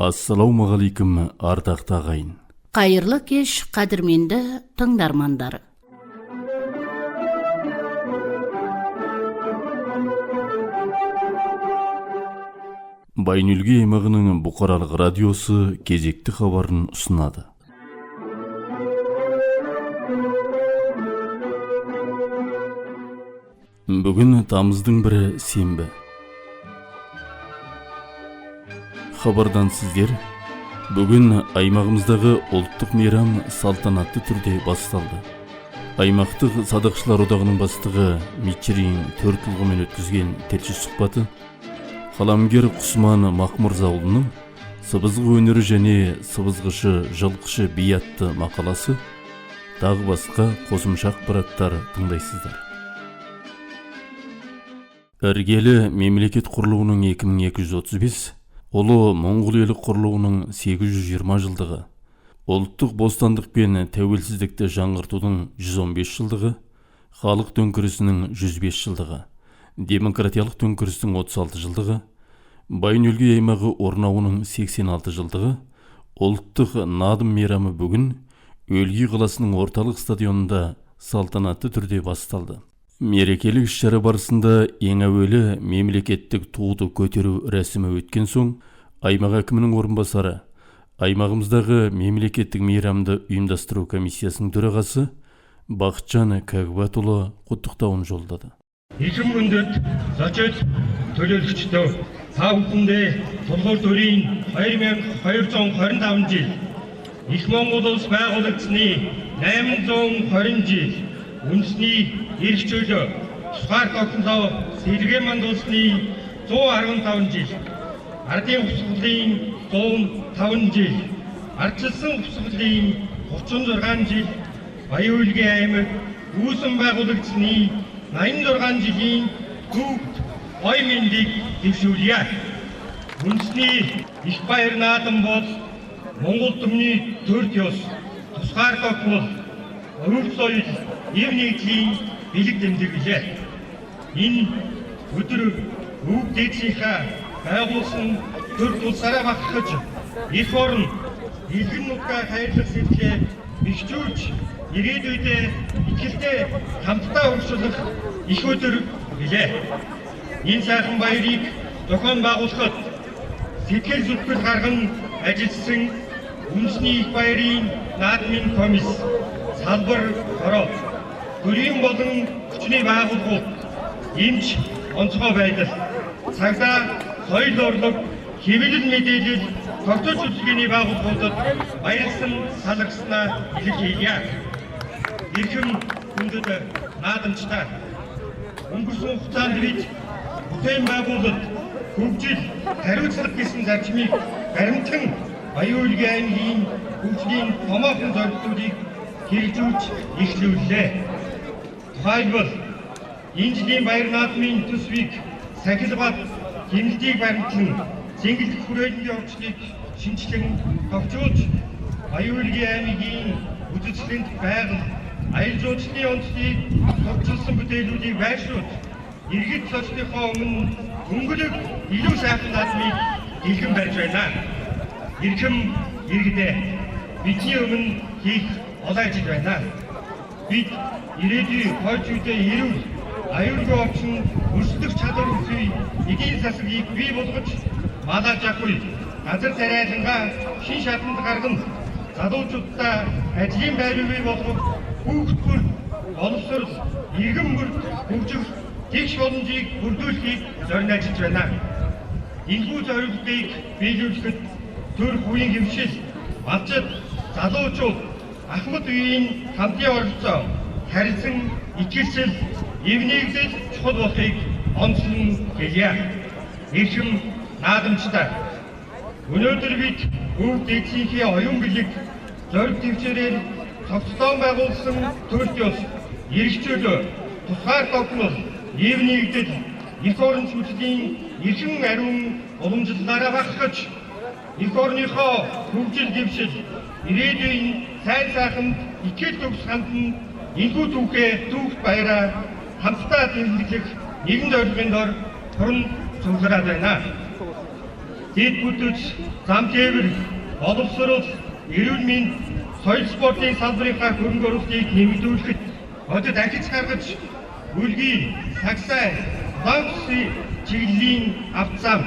Ассалаумағалейкум, ардақты ағайын. Қайырлы кеш, қадірменді тыңдармандар. Байнүлге аймағының бұқаралық радиосы кезекті хабарын ұсынады. Бүгін тамыздың 1-і сенбі. Хабардан сіздер, бүгін аймағымыздағы ұлттық мейрам салтанатты түрде басталды. Аймақтық садақшылар одағының бастығы Мичрин Төртұлғымен өткізген тілші сұхбаты, қаламгер Құсман Мақмырзаұлының сыбызғы өнері және сыбызғышы жылқышы би атты мақаласы, тағы басқа қосымша ақпараттар тыңдайсыздар. Іргелі мемлекет құрылуының 2235, ұлы Моңғол елі құрылуының 820 жылдығы, ұлттық бостандық пен тәуелсіздікті жаңғыртудың 115 жылдығы, халық төңкерісінің 105 жылдығы, демократиялық төңкерістің 36 жылдығы, Байнүлге аймағы орнауының 86 жылдығы, ұлттық надым мейрамы бүгін Өлгий қаласының орталық стадионында салтанатты түрде басталды. Мерекелік іс-шара барысында ең әуелі мемлекеттік туды көтеру рәсімі өткен соң, аймақ әкімінің орынбасары, аймағымыздағы мемлекеттік мейрамды ұйымдастыру комиссиясының төрағасы Бақытжан Кәгбатұлы құттықтауын жолдады. Эрхэм хүндэт зочид төлөөлөгчдөө та бүхэндээ тулгуур төрийн 2225 жил Их Монгол улс байгуулагдсны 820 жил үндэсний эрх чөлөө тусгаар тогтнолоо сэргээн мандуулсны 115 жил ардын хувьсгалын 105 жил ардчилсан хувьсгалын 36 жил Баян-Улгийн аймаг үүсэн байгуулагдсны 86 жилийн бүгд ой мэндийг дэвшүүлье. Үндэсний их баяр наадам бол Монгол түмний төр ёс тусгаар тогтнол өвөг соёл ив нэгдлийн бэлэг дэмжиглээ. Энэ өдөр өвөг дээдсийнхаа байгуулсан төр тулсараа багтаж их орн илгэн нутгаа хайрлах сэтгэлээ бэхжүүлж ирээдүйдээ итгэлтэй хамтдаа өршөлөх их өдөр билээ. Энэ сайхан баярыг зохион байгуулахад сэтгэл зүтгэл гарган ажилласан үндэсний их баярын наадмын комисс салбар ороо төрийн болон хүчний байгууллагууд эмч онцгой байдал цагдаа соёл урлаг хэвлэл мэдээлэл тогтоож үзлэгээний байгууллагуудад баярлсан салгаснаа илэрхийлье. Эрхэм хүндэт наадамчдаа өнгөрсөн хугацаанд бид бүтээн байгуулалт хөгжил хариуцлага гэсэн зарчмыг баримтан Баян-Улгийн аймгийн хөгжлийн томоохон зорилтуудыг хэрэгжүүлж эхлүүллээ. Тухайлбал энэ жилийн баяр наадмын төсвийг сахилбат хэмнэлтийг баримтлан зингэлдэх хүрээлэнгийн орчныг шинжилэн тогтоож Баян-Улгийн аймгийн үдэшлэнд байгаль аял жуулчлалын онцлог тогтсон бүтээлүүдийг байршуулж иргэд цочдынхоо өмнө хөнгөлөг илүү сайхан наадмыг дэлгэн барьж байна. Эрхэм иргэдээ бидний өмнө хийх олон ажил байна. Бид ирээдүйн хойч үедээ эрүүл аюулгүй орчин өрсөлдөх чадвар үзье эдийн засгийг бий болгож малаж авахгүй газар тариалангаа шин шатанд гарган залуучуудаа ажлын байр бий болгох хүүхдбөр боловсрол иргэн бүрт хөгжих тэгш боломжийг бүрдүүлэхийг зорин ажиллаж байна. Энэхүү зорилгыг биелүүлэхэд төр хувийн хэмшил, малчид, залуучууд, ахмад үеийн хамтын оролцоо, харилцан итгэлцэл, эвнэгдэл чухал болохыг онцлон хэлье. Эрхэм наадамчдаа өнөөдөр бид өвөг дээдсийнхээ оюун бэлэг зориг төвчээрээр цогцлон байгуулсан төрөлт ёс, эрх чөлөө, тусгаар тогтнол, эвнэгдэл, их орон сүнслийн эрхэм ариун уламжлалаараа багтаж их орныхоо хөгжил дэвшил, ирээдүйн сайн сайханд итгэл төгс хандан энэхүү түүхт баяраа хамтдаа тэмдэглэх нэгэн зорилгын дор турн цуглараад байна. Дэд бүтэж зам тээвэр, боловсрол, эрүүл мэнд, соёл спортын салбарынхаа хөрөнгө оруулалтыг нэмэгдүүлэхэд одод ахиж гаргаж үлгий, сагсай, лонцын чиглэлийн авт зам,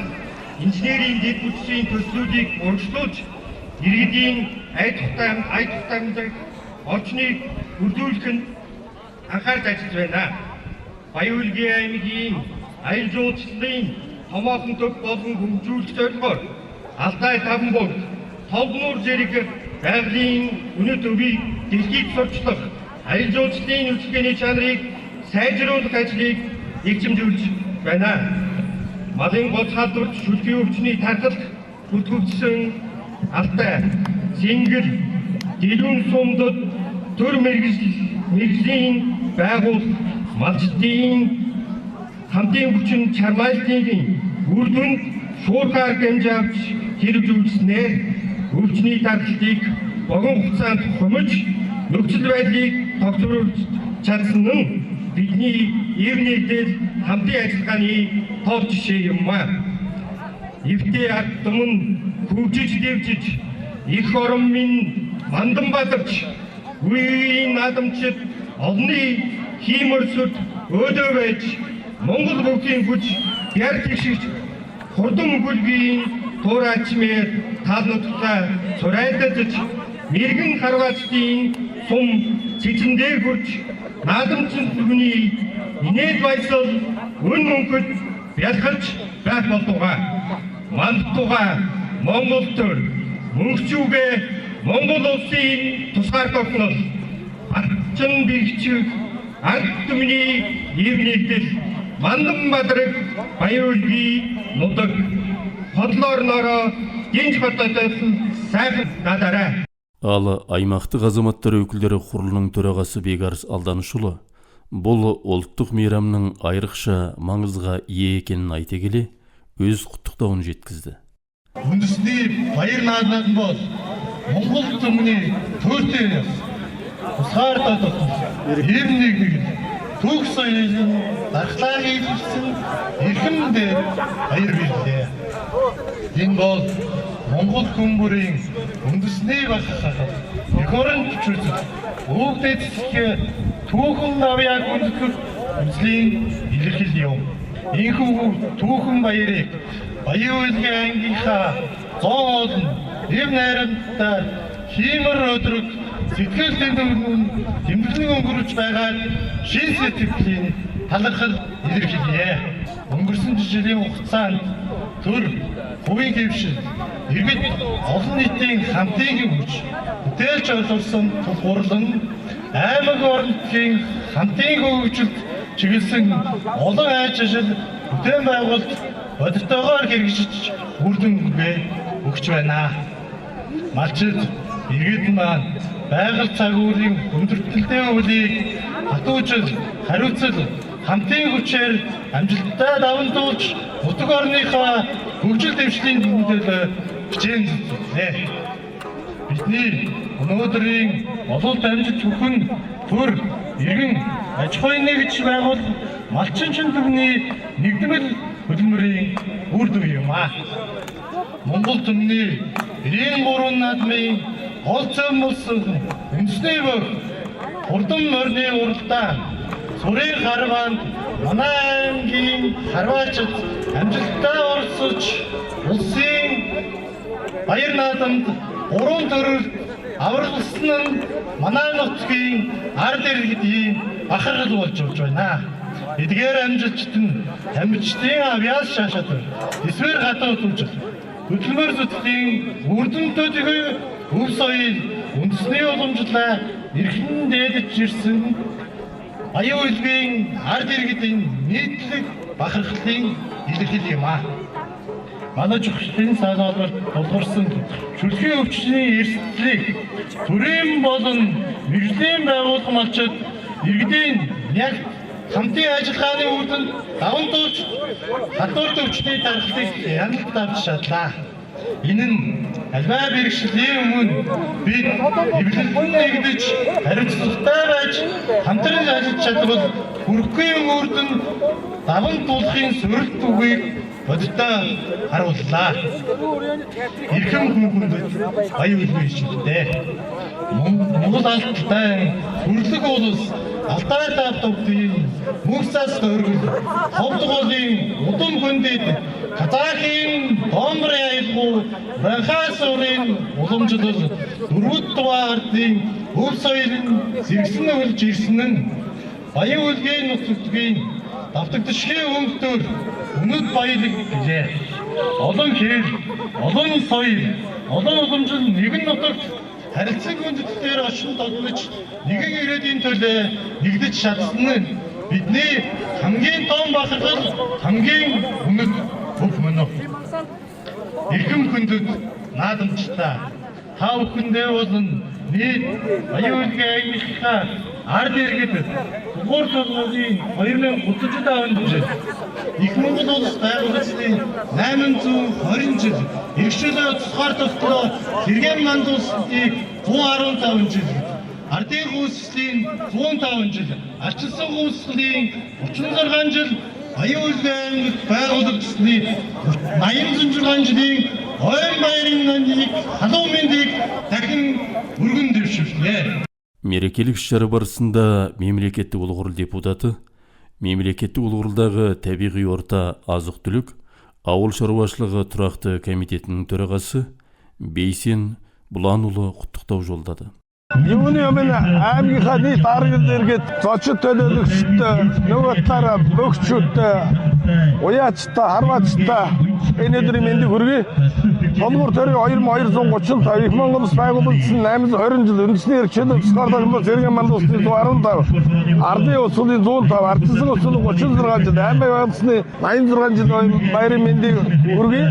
инженерийн дэд бүтцийн төслүүдийг урагшлуулж, иргэдийн айд тухтамжийг орчныг бүрдүүлэх нь анхаарч ажиллаж байна. Баян-Улгийн аймгийн аял жуулчлалын томоохон төв болон хөгжүүлэх зорилгоор Алтай Таванбог, Толгонуур зэрэг байгалийн үнэт өвийг дэлхийд сурчлах, аял жуулчлалын үйлчлэгээний чанарыг сайжруулах ажлыг эрчимжүүлж байна. Малын гол халдварт шүлгийн өвчний тархалт бүтгэгдсэн Алтай, Сингэл, Дэлгүүн сумдад төр мэргэжлийн байгууллага, малчдын хамтын хүчин чармайлтын үр дүнд шуурхаар гэмжавч хэрэгжүүлснээр өвчний тархалтыг богино хугацаанд хумж нөхцөл байдлыг тогтворуулж чадсан нь бидний ив нэгдэл хамтын ажиллагааны тов жишээ юм а. Эвтэй ард түмэн хөгжиж дэвжиж их орон минь мандан бадарч үеийн наадамчид олонний хиймэрсүүд өөдөө байж Монгол бүхийн хүч яар тэгшиж хурдан гүлгийн туурайчмээр таалнуудтай сурайлдаж мэрэгэн харваачдын сум цэцэндээ хүрч наадамчин түвний инээд баясал өн мөнхөд бялхалж байх болтугай. Мандтугай Монгол төр мөнхчүүгээ Монгол улсын тусгаар тогтнол арчин бэрхжих ард түмний ив нэгдэл Мандан Бадраг Баян-Улгийн нутаг хотлоор нороо гинж хотодоос сайхан надараа. Ал аймақтық азаматтар өкілдері құрылының төрағасы Бекарыс Алданышұлы бұл ұлттық мейрамның айрықша маңызға ие екенін айта келе өз құттықтауын жеткізді. Үндэсний баяр наадмын бол Монгол түмний төртэй тусгаар дотор ив нэгдэл түүх соёлын дархлааг илэрсэн эрхэм баяр биелээ. Энэ бол Монгол хүн бүрийн үндэсний багцах эх орон төчрөд өвдөж түүхэн навяаг үндэслэх үзлийн илэрхийл юм. Ийхүү түүхэн баярыг Баян-Улгийн аймгийнхаа 100 олон ив найрамдаар хиймэр өдрөг сэтгэл тэмдэглэн өнгөрч байгаад шин сэтгэлийн талархал илэрхийлье. Өнгөрсөн жилийн хугацаанд төр хувийн хөвшил иргэд олон нийтийн хамтын хүч бүтээлч олсон тулгуурлан аймаг орнотын хамтын хөгжилд чиглэсэн олон айж ажил бүтээн байгуулалт бодитойгоор хэрэгжиж үр дүнгээ өгч байна. Малчид иргэд маань байгаль цагуурын өндөртөлтэй үлийг хатуужил, хариуцал, хамтын хүчээр амжилттай даван туулж нутаг орныхоо хөгжил дэвшлийн төлөө хичээн зүтгэлээ. Бидний өнөөдрийн ололт амжилт бүхэн төр иргэн аж ахуйн нэгж байгуулалт малчин түвний нэгдмэл хөдөлмөрийн үр дүн юм а. Монгол түмний 93 наадмын гол зам болсон үндэсний бүх хурдан морины уралдаан Сурын харваанд манай аймгийн харваачид амжилттай оролцож улсын баяр наадамд 3 төрөлд авралсан нь манай нутгийн ард иргэдийн бахархал болж байна. Эдгээр амжилтт нь тамирчдын авиас шашаад эсвэр гадаа төвчл хөдөлмөр зүтгэлийн үр дүнтэй өв соёл үндэсний уламжлалаа эрхэм дээдэж ирсэн Баян-Улгийн ард иргэдийн нийтлэг бахархлын илэрхийл юм а. Манай чухлын салбарт тулгуурсан шүлгийн өвчний эрсдлийг төрийн болон мэргэжлийн байгууллага малчид иргэдийн яг хамтын ажиллагааны үр дүнд даван туулж хатуурт өвчний дархлыг хяналт авч чадлаа. Энэ нь альва бэрхшлийн өмнө бид эвлэлэн нэгдэж хариуцлагатай байж хамтран ажиллаж чадвал хүрхгүй үр дүнд даван туулахын сөрөлт үгийг бодиттой харууллаа. Ирхэм хүмүүст баян үлгэр шилжээ. Монгол алтай хүрлэг улс алтай тавтуудын мөнхсас дөрвөл ховдголын удам хүндэд Казахын Домбрын аялгау Бахасурын уламжлал дөрвөд дугаартын өв соёлын зэрэгсэн өвлж ирсэн нь баян үлгийн нутгийн давтагдшгийн өмтөр өнөд баялаг гэлээ. Олон хэл, олон соёл, олон уламжлал нэгэн нутагт харилцаг үндэстээр очин тоглож нэгэн ирээдүйн төлөө нэгдэж чадсан нь бидний хамгийн том бахархал, хамгийн өнөд бүх мөнөө. Ирхэм хүндэд наадамжтай та бүхэндээ болон нийт баян үлгийн аймагийнхаа ард иргэд Угур солонгосын 2035 жил их Монгол улс байгуулагдсны 820 жил иргэшүүлээ тусгаар тогтноо Сэргээн манд улсыг 115 жил ардын хүйслийн 105 жил ачилсан хүйслийн 36 жил баян үлгийн аймагт байгуулагдсны 86 жилийн ойн баярын нандийг халуун мэндийг дахин өргөн дэвшүүллээ. Мерекелік іс-шара барысында мемлекеттік улғыр депутаты, мемлекеттік улғырдағы табиғи орта азық-түлік, ауыл шаруашылығы тұрақты комитетінің төрағасы Бейсен Бұланұлы құттықтау жолдады. Юуны аймагийнхаа нийт аргилэргэд зочид төлөөлөгчдөө нөгөөтараа бөгчүүдтэй уяачтай харваачтай энэ өдрийн мэндийг хүргэе. Солонгор төрийн 2230 их Монгол улс байгуулагдсан 820 жил үндэсний эрхчлөлт тусгаар тогтнол Сэргээн манд улсны 115 ардын улсуудын 105 ардчилсан улсуудын 36 жил аймаг байгуулсны 86 жил баярын мэндийг хүргэе.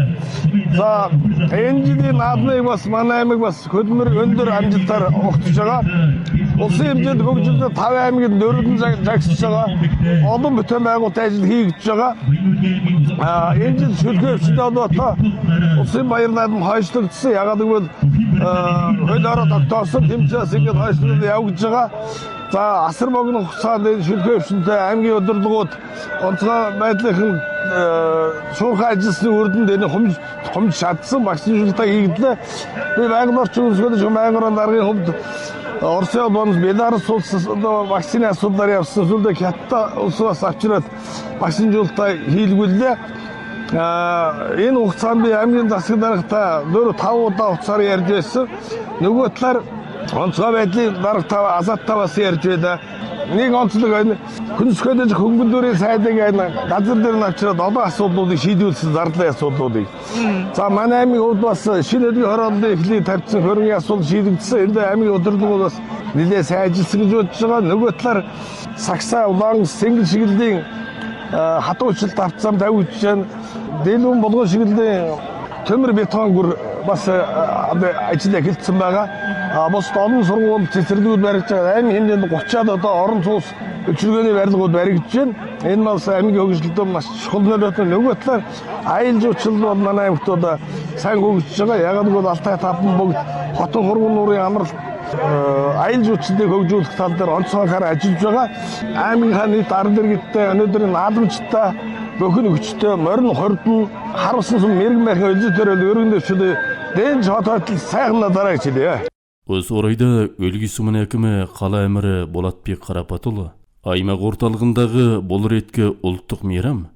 За энэ жилийн наадмыг бас манай аймаг бас хөдөлмөр өндөр амжилтаар огтж байгаа. Улсын хэмжээнд хөгжүүлэлт 5 аймагт дөрвөн загсаж байгаа. Олон бүтээн байгуулалтын ажил хийгдэж байгаа. Энэ жил шүлгээ өвчтөд одоо улсын баяр наадам хойшлогдсон. Ягаад гэвэл хууль ороо тогтоосон тэмцээс ингээд хойшлогдоод явагдаж байгаа. За асар богино хугацаанд энэ шүлгээ өвчтөнтэй аймгийн удирдлагууд онцгой байдлын шуурхай ажилласны үрдэнд энэ хомж чадсан вакцинжуулалтаа хийгдлээ. Би байнгын орчин үлсгөөд байнгын даргын хувьд Орсын улс Беларусь улс вакцины асуудлаар явсан зүйлдэ Хятад улсаас авчираад вакцинжуулалтаа хийлгүүллээ. Энэ хугацаанд би аймгийн засаг даргатаа 4-5 удаа хугацаар ярьж байсан. Нөгөө талаар онцгой байдлын дарга азаттаваас ярьж байлаа. Нэг онцлог хүнсгөөдөж хөнгөн дүүрийн сайдыг газар дээр нь авчираад олон асуудлуудыг шийдүүлсэн зарлалын асуудлуудыг. За манай аймгийн хувьд бас шинэ өдрийн хорооллын эхлэлийг тавьсан хөрөнгөний асуудал шийдэгдсэн. Энд аймгийн удирдлагууд бас нэлээд сайн ажилласан гэж бодож байгаа. Нөгөө талаар Сагсай, Улаан, Сэнгэл шигэллийн хатуучилт авцсан тавьж байна. Дэлгүүн болгон шигэллийн төмөр бетон гүр бас ажил эхэлсэн байгаа. Бос олон сургууль цэцэрлэгүүд барьж байгаа. Аймгийн хэмжээнд 30-аад одоо орон сууц өчиргөөний барилгууд баригдаж байна. Энэ бас аймгийн хөгжлөлтөд маш чухал нөлөөтэй. Нөгөө талаар аялал жуулчлал бол манай аймагт одоо сайн хөгжиж байгаа. Ягаад гэвэл Алтай таван бүгд хотон хурган нуурын амралт аялал жуулчлалыг хөгжүүлэх тал дээр онцгой анхаарал ажиллаж байгаа. Аймгийнхаа нийт ард иргэдтэй өнөөдрийн наадамчтай бөхөн өгчтэй морин хордон харуулсан сүм мэрэгэн байхын өлзөтөрөл өргөндөшөлөө дэнж хотоотл сайхан дараа гэж хэлье. Осы орайда өлгий сумын әкімі қала әмірі Болатбек Қарапатұлы аймақ орталығындағы бұл реткі ұлттық мейрам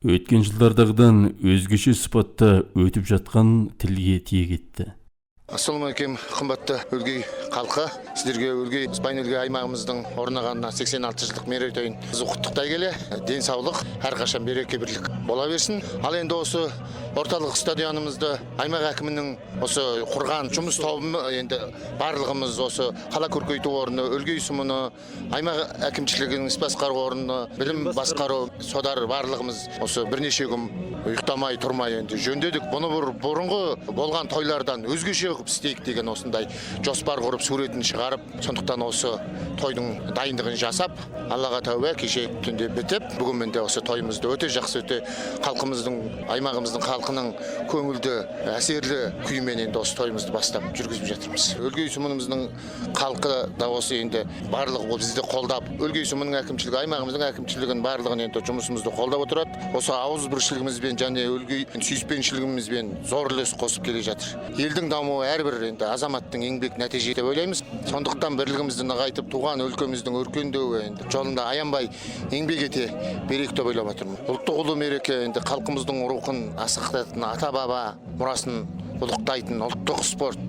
өткен жылдардағыдан өзгеше сипатта өтіп жатқан тілге тиек етті. Ассалаумағалейкум, қымбатты өлгей халқы. Сіздерге өлгей баян өлгей аймағымыздың орнағанына 86 жылдық мерейтойын құттықтай келе, денсаулық, әрқашан береке бірлік бола берсін. Ал енді осы орталық стадионымызды аймақ әкімінің осы құрған жұмыс тобы енді барлығымыз осы қала көркейту орны, өлгей сумыны, аймақ әкімшілігінің іс басқару орны, білім басқару содар барлығымыз осы бірнеше күн ұйықтамай тұрмай енді жөндедік. Бұны бұрынғы болған тойлардан өзгеше істейік деген осындай жоспар құрып суретін шығарып, сондықтан осы тойдың дайындығын жасап, Аллаға тәубә, кеше түнде бітіп, бүгін де осы тойымызды өте жақсы, өте халқымыздың, аймағымыздың халқының көңілді, әсерлі күймен енді осы тойымызды бастап жүргізіп жатырмыз. Өлгей сұмынымыздың халқы да осы енді барлығы бізді қолдап, Өлгей сұмының әкімшілігі, аймағымыздың әкімшілігін барлығын енді жұмысымызды қолдап отырады. Осы ауызбіршілігімізбен және Өлгей сүйіспеншілігімізбен зор үлес қосып келе жатыр. Елдің дамуы әрбір енді азаматтың еңбек нәтижесі деп ойлаймыз. Сондықтан бірлігімізді нығайтып, туған өлкеміздің өркендеуі енді жолында аянбай еңбек ете берейік деп ойлап отырмын. Ұлттық ұлы мереке енді халқымыздың рухын асқақтайтын, ата-баба мұрасын ұлықтайтын ұлттық спорт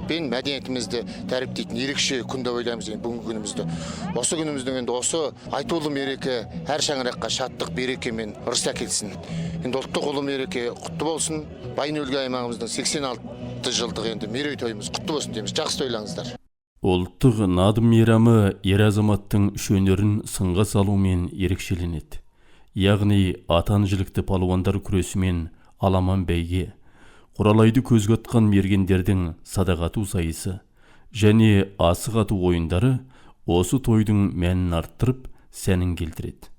пен мәдениетімізді дәріптейтін ерекше күн деп ойлаймыз бүгінгі күнімізді. Осы күніміздің енді осы айтулы мереке әр шаңыраққа шаттық, береке мен ырыс әкелсін. Енді ұлттық ұлы мереке құтты болсын. Байын-Өлгей аймағымыздың 86 жылдық енді мерейтойымыз құтты болсын дейміз. Жақсы тойлаңыздар. Ұлттық надым мейрамы ер азаматтың үш өнерін сынға салумен ерекшеленеді. Яғни атан жілікті палуандар күресімен аламан бәйге, құралайды көзге атқан мергендердің садағату сайысы және асық ату ойындары осы тойдың мәнін арттырып, сәнін келтіреді.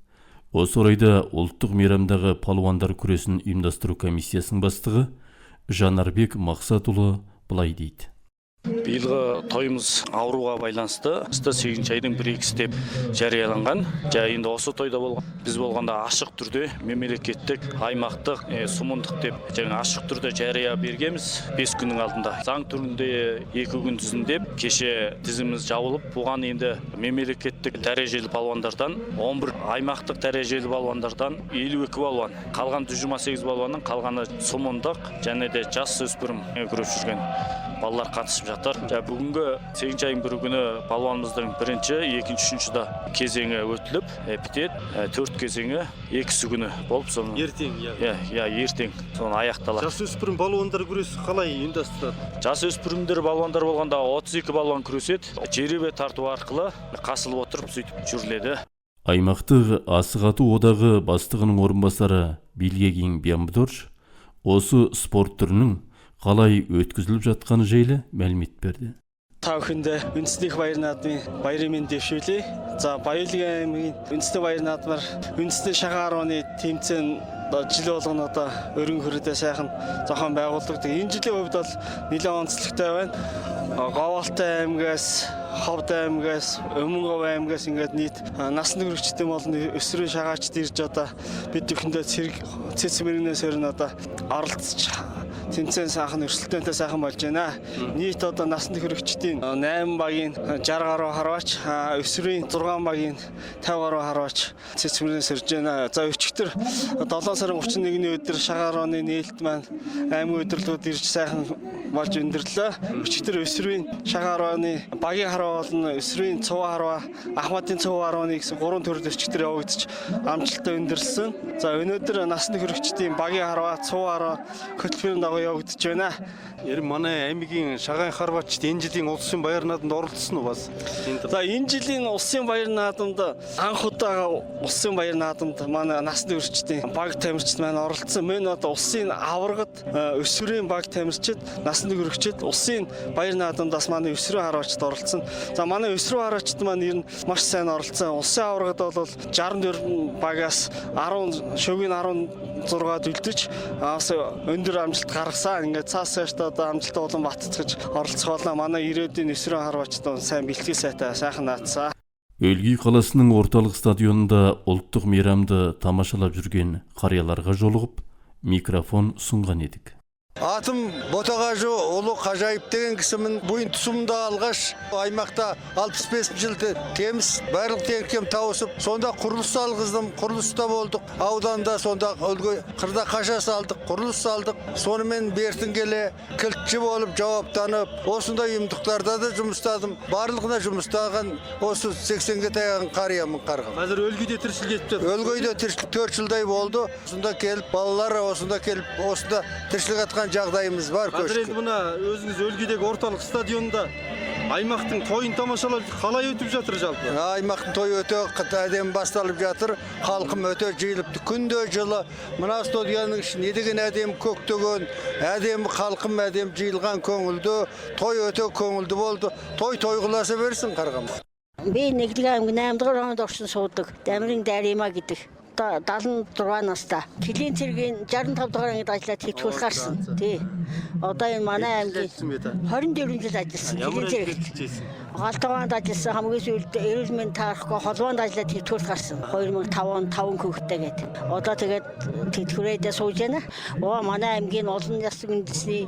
Осы орайда ұлттық мейрамдағы палуандар күресін ұйымдастыру комиссиясының бастығы Жанарбек Мақсатұлы былай дейді. Биылғы тойымыз ауруға байланысты 8 айдың 1-2 деп жарияланған. Енді осы тойда біз болғанда ашық түрде мемлекеттік, аймақтық, сумындық деп ашық түрде жария бергенбіз 5 күннің алдында. Заң түрінде 2 күн тізімдеп, кеше тізіміміз жабылып, бұған енді мемлекеттік дәрежелі балуандардан 11, аймақтық дәрежелі балуандардан 52 балуан, қалған 128 балуанның қалғаны сумындық және де жасөспірім күресіп жүрген балалар қатысып жатыр. Бүгінгі 8 айдың 1 күні балуанымыздың 1-ші, 2-ші, 3-ші кезеңі өтіліп, бітеді. 4 кезеңі 2-сі күні болып, соны ертең, ертең соны аяқталады. Жасөспірім балуандар күресі қалай ұйымдастырады? Жасөспірімдер балуандар болғанда 32 балуан күреседі. Жеребе тарту арқылы қасылып отырып сөйтіп жүріледі. Аймақтық асық ату одағы бастығының орынбасары Билгегин Биамбдорж осы спорт түрінің қалай өткізіліп жатқаны жайлы мәлімет берді. Таухында үндэсний баярын наадмын баярын дэвшүүлээ. За Баян-Өлгей аймгийн үндэсний баярын наадмаар үндэсний шагаан арууны тэмцээн жил болгоно өргөн хүрээдээ сайхан зохион байгуулдаг. Энэ жилийн хувьд бол нэлээд онцлогтой байна. Говьалтай аймгаас, Ховд аймгаас, Өмнөговь аймгаас ингээд нийт насны хүрэгчдийн болон өсвөрийн шагаачд ирж бид бүхэндээ цэц мөрнөөс өрнө оролцож тэмцээн сайхан өрсөлдөөнтэй сайхан болж байна. Нийт насны хүрэгчдийн 8 багийн 60 гаруй харваач, өсвөрийн 6 багийн 50 гаруй харваач цэц мөрнөөс ирж байна. За өчигдөр 7 сарын 31-ний өдөр шагаан арууны нээлт маань аймаг өдөрлүүд ирж сайхан болж өндөрлөө. Өчигдөр өсвөрийн шагаан арууны багийн харваа болон өсвөрийн цуваа харваа, Ахмадын цуваа харвааны гэсэн 3 төрөл өчигдөр явагдаж амжилттай өндөрлсөн. За өнөөдөр насны хүрэгчдийн багийн харваа, цуваа харваа хөтөлбөрийн дагуу явагдаж байна. Манай аймгийн шагаан харваачд энэ жилийн улсын баяр наадамд оролцсон уу бас? За энэ жилийн улсын баяр наадамд анх удаа улсын баяр наадамд манай насны хүрэгчдийн баг тамирчид маань оролцсон. Мөн улсын аваргад өсвөрийн баг тамирчид, насны хүрэгчид улсын баяр наадамдаас манай өсвөрийн харваачд оролцсон. За манай өсвөрийн харваачд маань ер нь маш сайн оролцсон. Улсын аваргад бол 64 багаас 10 шөгийн 16-д үлдэж өндөр амжилт гаргасан. Ингээд цаас цаашдаа амжилттай болон баттцаж оролцох болно. Манай ирээдүйн өсвөрийн харваачд сайн бэлтгэл сайтай сайхан наацсан. Өлгей қаласының орталық стадионында ұлттық мейрамды тамашалап жүрген қарияларға жолығып, микрофон ұсынған едік. Атым Ботағажы ұлы қажайып деген кісімін бұйын тұсымда алғаш аймақта 65 жылды теміз барлық теңкем тауысып, сонда құрылыс алғыздым, құрылыста болдық. Ауданда сонда қырда қаша салдық, құрылыс салдық. Сонымен бертін келе кілтші болып жауаптанып, осында ұйымдықтарда да жұмыстадым. Барлығына жұмыстаған осы 80-ге таяған қариямын қарғам. Қазір Өлгейде тіршілік етіп жатыр. Өлгейде тіршілік 4 жылдай болды. Осында келіп, балалар осында келіп, осында тіршілік атқан жағдайымыз бар. Қазір енді мына өзіңіз Өлгейдегі орталық стадионда аймақтың тойын тамашалап қалай өтіп жатыр жалпы? Аймақтың тойы өте әдемі басталып жатыр. Халқым өте жиылыпты. Күнде жылы мына стадионның ішін едеген әдемі көктөгөн, әдемі халқым әдемі жиылған көңілді, той өте көңілді болды. Той тойғыласа берсін қарғам. Би Нэгдүгээр аймгийн 8-р онд орсон суудаг Дамирын Дарима гэдэг одоо 76 настай. Килийн цэргийн 65 дугаар ангид ажиллаад тэтгэл гарсан. Тий. Одоо энэ манай аймгийн 24 жил ажилласан. Килийн цэрэгт. Галтгоонд ажилласан, хамгийн сүүлд эрүүл мэнд таарахгүй холбоонд ажиллаад тэтгэл гарсан. 2005 он 5 хүүхэдтэй гээд. Одоо тэгээд тэтгэврээдээ сууж байна. Манай аймгийн олон ясны үндэсний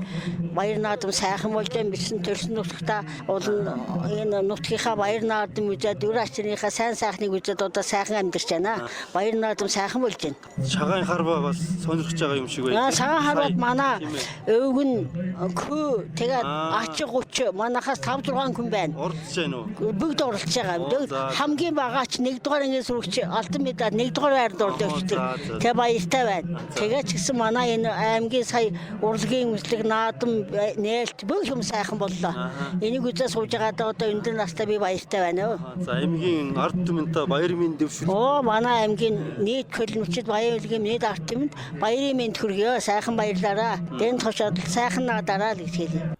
баяр наадам сайхан болж байна. Бичсэн төрсөн нутагта олон энэ нутгийнхаа баяр наадам үзээд үр ачирынхаа сайн сайхныг үзээд одоо сайхан амьдарч байна. Баяр наадам сайхан болж байна. Шагаан харва бас сонирхож байгаа юм шиг байна. Шагаан харвад манай өвгөн хөө тэгээд ачиг гуч манахаас 5-6 хүн байна. Оролцож байна уу? Бүгд оролцож байгаа. Хамгийн багаач 1 дугаар ангиас үргч алтан медаль 1 дугаар байранд оролцдог. Тэгээ баяртай байна. Тэгээд ч гэсэн манай энэ аймгийн сая урлагийн үзлэг наадам нээлт бүх юм сайхан боллоо. Энийг үзээ сууж байгаадаа одоо өндөр настай би баяртай байна. За аймгийн ард түмэнтэй баяр мэнд дэвшүүл. Манай аймгийн нийт хөлмөчд баяр үлгийн нийт ард түмэнд баярын мэнд хүргэе. Сайхан баярлаараа. Дэн тушаад сайхан наадараа гэж хэлье.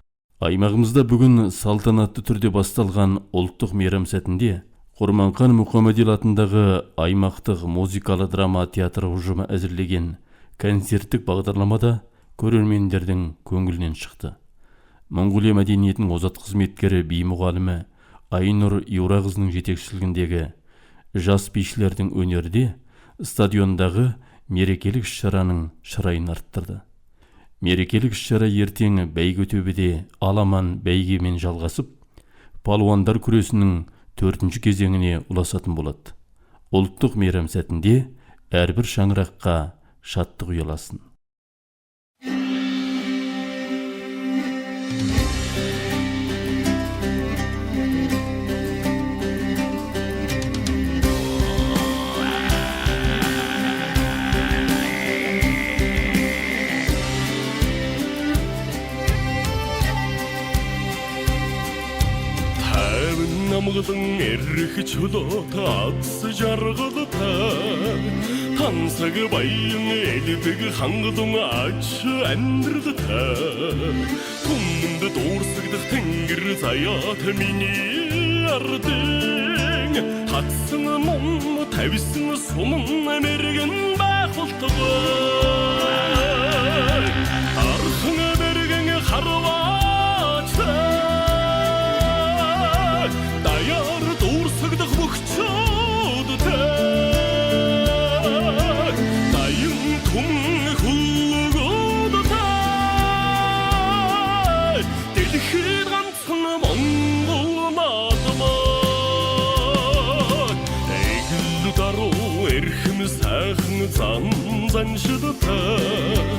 Аймағымызда бүгін салтанатты түрде басталған ұлттық мейрам сәтінде Құрманхан Мұхамедел атындағы аймақтық музыкалы драма театры ұжымы әзірлеген концерттік бағдарламада көрермендердің көңілінен шықты. Монғолия мәдениетінің озат қызметкері би мұғалімі Айнұр Юрағызының жетекшілігіндегі жас бишілердің өнерде стадиондағы мерекелік шараның шырайын арттырды. Мерекелік шара ертең бәйгөтөбеде аламан бәйгемен жалғасып, палуандар күресінің 4-ші кезеңіне ұласатын болады. Ұлттық мейрам сәтінде әрбір шаңыраққа шаттық ұяласын. Намғыдың әріхі чулота атсы жарғылыта Тансығы байың әліпігі қаңғыдың ачы әндірдіта Күнімді дорсығдық тәңгір заяты мені ардың Қатсыңы мұңы тәвісіңі соның әмерген бәқылтығы Арқыңы бергені қарвачты Дұрсығдық бұқчуды тәк Дайын күн күлгуді тәк Делхид ғансыңы мұңғыл матымак Әйгілі дару әрхімі сәхіңі занжыды тәк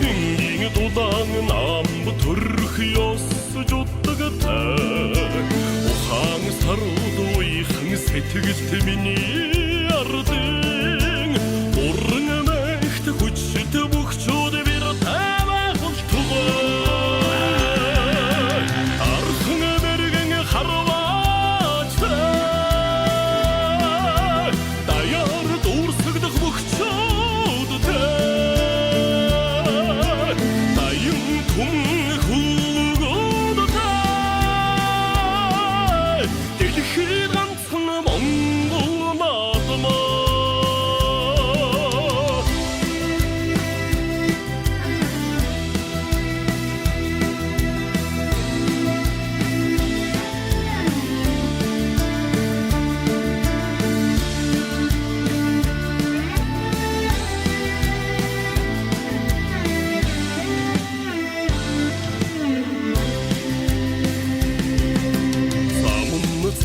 Үңгеңі дудаңы намбы түрхи осы жұттығы тәк Оқаңы саруды ойқыңы сәтігілті мені ардың Орыңы мәхті күтшіті бұқчуды бір тәбә құлтығы Арқыңы бергіңі қарвачты Даяр дұрсығдық бұқчуды тәк Дайын күн күлгуді тәк Делхид ғансыңы мұңғыл матыма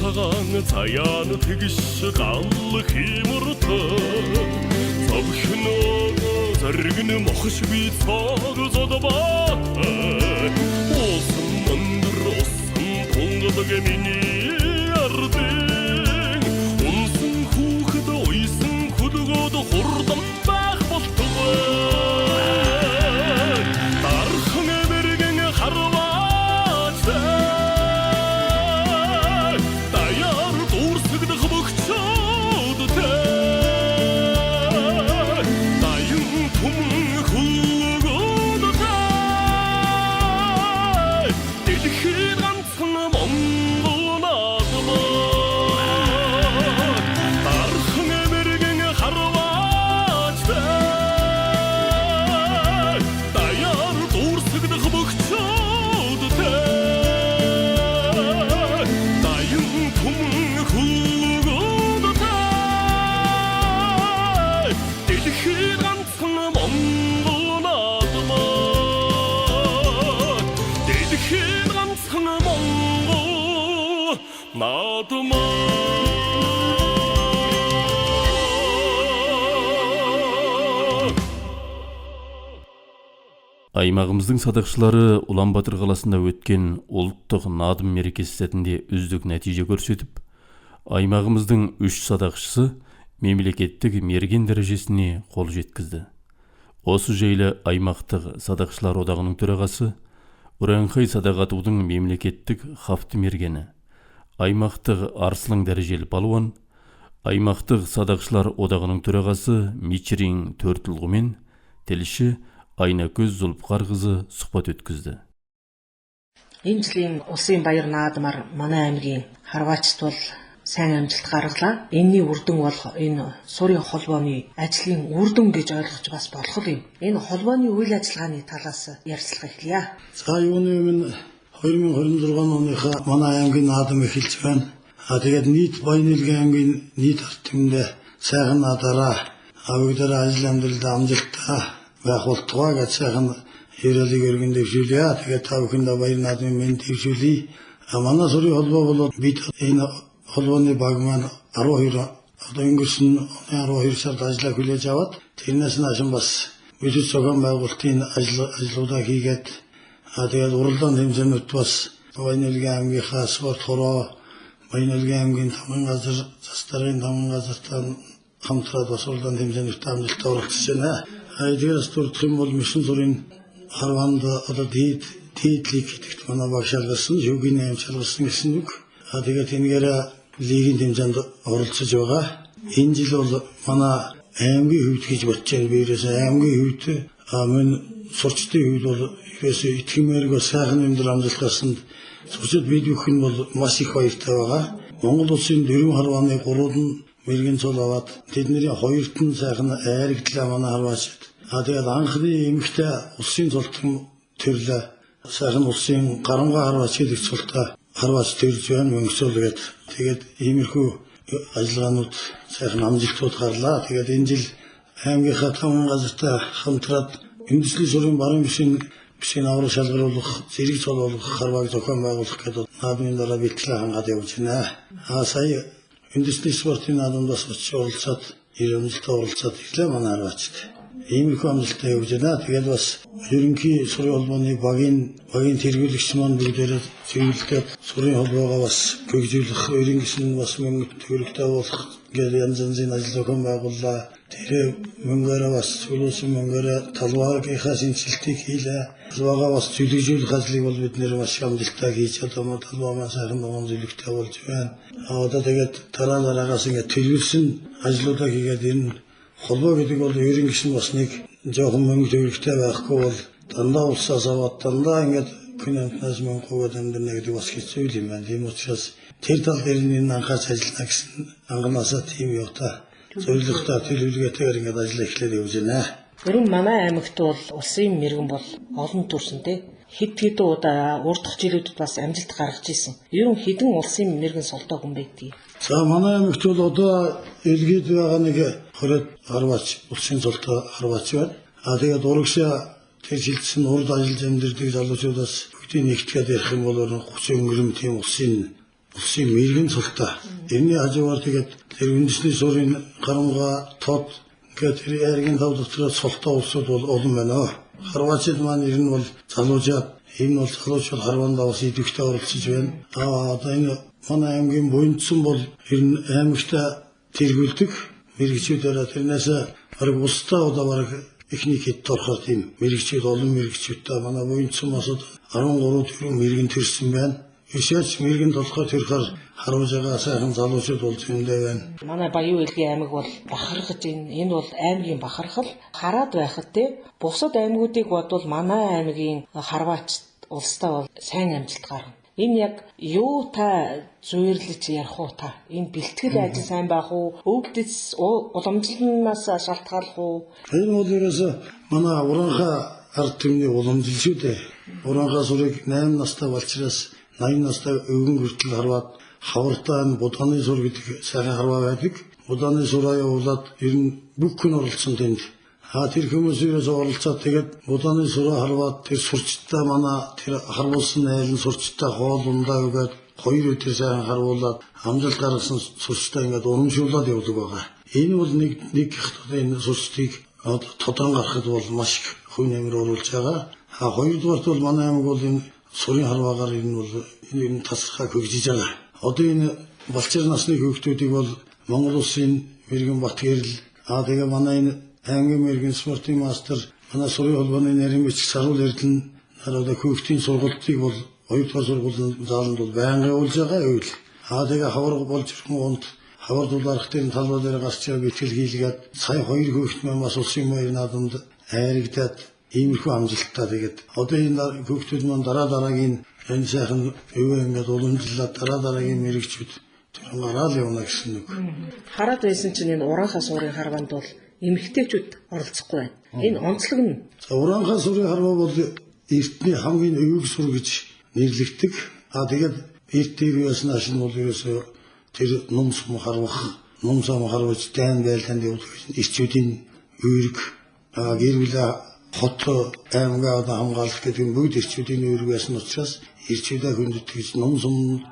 Сағаны таяны тегіші қаллы химұрты Сабхыны зәргіні мұқыш бейт сағы зады баты Осын мұндыр осын қоңғылығы мені ардың Онсын хухыды ойсын күдігіді құрдым бәқ болтығы Тарқыңы бергені қарвачты Дұрсығдық бұқчуды тәк Дайын күн күлгуді тәк Аймағымыздың садақшылары Улан-Батыр қаласында өткен ұлттық надым мерекесі сәтінде үздік нәтиже көрсетіп, аймағымыздың 3 садақшысы мемлекеттік мерген дәрежесіне қол жеткізді. Осы жайлы аймақтық садақшылар одағының төрағасы, Уранхай Садағатудың мемлекеттік хафты мергені, аймақтық арсылың дәрежелі балуан, аймақтық садақшылар одағының төрағасы Мичрин Төртілғымен тілші Айнакөз Зұлпқарқызы сұхбат өткізді. Энэ жилийн улсын баяр наадмаар манай аймгийн харваачд бол сайн амжилт гаргалаа. Энэний үр дүн бол энэ сурын холбооны ажлын үр дүн гэж ойлгож бас болох юм. Энэ холбооны үйл ажиллагааны талаас ярилцлага эхлэе. За юуны өмнө 2026 оныхаа манай аймгийн наадам эхэлж байна. Тэгээд нийт Баян-Илгийн аймгийн нийт артымд сайхан наадаараа бүгдээрээ ажил амьдралдаа амжилттай байх болтугай гэж сайхан ерөөлийг өргөн дэвшүүлье. Тэгээд та бүхэндээ баяр наадмын мэнд дэвшүүлье. Манай сурын холбоо бол бид энэ холбооны баг маань 12 одоо өнгөрсөн 12 сард ажиллаа хүлээж аваад тэрнээс наашин бас бүжиг зохион байгуулалтын ажлуудаа хийгээд тэгээд уралдаан хэмжээнүүд бас Баян-Илгийн аймгийнхаа спорт хороо, Баян-Илгийн аймгийн тамган газар, застарын тамган газартаа хамтраад бас уралдаан хэмжээнүүдэд амжилттай оролцож байна. Айдгээс дурдах юм бол Мишин сурын харванд одоо дийдлийг гэдэгт манай баг шалгалсан, шүүгийн аим шалгалсан гэсэн үг. Тэгээд энэгээр лигийн хэмжээнд оролцож байгаа. Энэ жил бол манай аймгийн хувьд гэж бодож байна. Биерээс аймгийн хувьд мөн сурчдын хувьд бол ерөөсөө итгэмээргүй сайхан өндөр амжилт гарсанд сурчид бид бүхэн нь бол маш их баяртай байгаа. Монгол улсын 4 харвааны 3 нь мэрэгэн цол аваад тэдний 2-т нь сайхан айрагдлаа манай харваачд. Тэгээд анхны эмэгтэй улсын цолтон төрлөө сайхан улсын гарамга харваач гэдэг цолтой харваач төрж байна мөнгөцөл гэдэг. Тэгээд иймэрхүү ажиллагаанууд сайхан амжилтууд гарлаа. Тэгээд энэ жил аймгийнхаа тамган газартай хамтраад үндэсний сурын баруун бишийн аврал шалгаруулах, зэрэг цол болгох харвааг зохион байгуулах гэдэг наадмын дараа бэлтгэл хангаад явж байна. Сая үндэсний спортын наадамдаас очиж оролцоод, амжилттай оролцоод ирлээ манай харваачд. Иймэрхүү амжилттай явж байна. Тэгээд бас ерөнхий сурын холбооны багийн тэргүүлэгч маань бүгдээрээ зөвлөлтөд сурын холбоогоо бас хөгжүүлэх, ерөнхийсэн бас мөнгө төгрөгтэй болох гэдэг янз янзын ажил зохион байгууллаа. Тэр мөнгөөрөө бас чөлөөсөн мөнгөөрөө талбайгийнхаа шинжилтийг хийлээ. Талбайгаа бас чөлөөлөх ажлыг бол бид нэр маш амжилттай хийж одоо талбайгаа сайхан дуун зөвлөгтэй болж байна. Одоо тэгээд дараагаас ингээд төлөвлөсөн ажлуудаа хийгээд энэ холбоо гэдэг бол ерөнхийс нь бас нэг жоохон мөнгө төгрөгтэй байхгүй бол дандаа улсаас аваад дандаа ингээд хүн амтнаас мөнгө өгөөд амьдрна гэдэг бас хэцүү юм байна. Тийм учраас тэр тал дээр энэ анхаарч ажиллана гэсэн анганаасаа тийм юу та зөвлөгтэй төлөвлөгөөтэйгээр ингээд ажиллаж эхлээд явж байна. Ер нь манай аймагт бол улсын мэрэгэн бол олон төрсөнтэй хэд удаа урдах жилүүдэд бас амжилт гаргаж ирсэн. Ер нь хэдэн улсын мэрэгэн солдоо хүн байдгийг. За манай аймагт бол одоо элгээд байгаа нэг 20 харваач улсын солдоо харваач байна. Тэгээд урагшаа тэр шилжсэн урд ажиллаж амьдардаг залуучуудаас бүгдийг нэгтгээд ярих юм бол 30 өнгөрөм тийм улсын мэрэгэн солдоо. Энэний хажуугаар тэгээд тэр үндэсний сурын гарамга тод ингээд тэр яргийн тав дотроос солтоо улсууд бол олон байна. Харваачид маань ер нь бол залуучаад энэ бол залуучууд харвандаа бас идэвхтэй оролцож байна. Одоо энэ манай аймгийн буйнцсан бол ер нь аймагтаа тэргүүлдэг мэрэгчүүдээр тэрнээс бараг улстай удаа бараг эхний хэд орохоор тийм мэрэгчүүд олон мэрэгчүүдтэй манай буйнцсан бас 13 мэрэгэн төрсэн байна. Ишээч мэрэгэн толгой төрөхөр харуулж байгаа сайхан залуучууд болж өндөө байна. Манай Баян-Илгийн аймаг бол бахархаж энэ бол аймгийн бахархал хараад байхад те бусад аймагуудыг бодвол манай аймгийн харваач улстай бол сайн амжилт гарна. Энэ яг юу та зүйрлэж ярих уу та? Энэ бэлтгэл ажил сайн байх уу? Өвгдөс уламжлалнаас шалтгаалах уу? Энэ бол ерөөсөө манай уранхаа ард түмний уламжлал шүү дээ. Уранхаа сурыг 8 настай болчроос 80 настай өвгөн хүртэл харваад хавартаа Буданы сур гэдэг сайхан харваа байдаг. Буданы сураа явуулаад ер нь бүх хүн оролцсон тэнд. Тэр хүмүүсээс оролцоод тэгээд Буданы сураа харваад тэр сурчтай манай тэр харвуулсан айлын сурчтай хоолундаа үгээд 2 өдөр сайн харвуулаад амжилт гаргасан сурчтай ингээд урамшуулад явдаг байгаа. Энэ бол нэг энэ сурчдыг тодрон гаргахад бол маш их хувь нэмэр оруулж байгаа. Хоёрдугаарт бол манай аймаг бол энэ сурын харваагаар энэ бол энэ тасархаа хөгжиж байгаа. Одоо энэ балчир насны хүүхдүүдийг бол Монгол Улсын мэрэгэн бат гэрэл тэгээ манай энэ аймгийн мэрэгэн спортын мастер манай сурын холбооны нарийн бичиг Саруул Эрдэнэ одоо хүүхдийн сургалтыг бол 2-р сургуулийн зааланд бол байнга явуулж байгаа үйл. Тэгээ хавар болж ирэнгүүнд хавар дулаарх дээр талбай дээр гарч байгаа битгэл хийлгээд сая 2 хүүхэд маань бас улсын маяг наадамд айрагдаад иймэрхүү амжилттай тэгээд одоо энэ хүүхдүүд маань дараагийн энэ сайхан өвөө ингээд уламжлаад дараагийн мэрэгчүүд тэр гараал явна гэсэн нэг. Хараад байсан чинь энэ ураанхаа суурийн харванд бол эмэгтэйчүүд оролцохгүй байна. Энэ онцлог нь. Ураанхаа суурийн харваа бол эртний хамгийн өвөг сур гэж нэрлэгддэг. Тэгээд эртний үеэс нь бол ерөөсөө тэр ном сум харваж дайн байлтанд явуулдаг ирчүүдийн үүрэг гэр бүл хот аймгаа хамгаалах гэдэг бүгд ирчүүдийн үүрэг байсан учраас ирчүүдээ хүндэтгэж гэж ном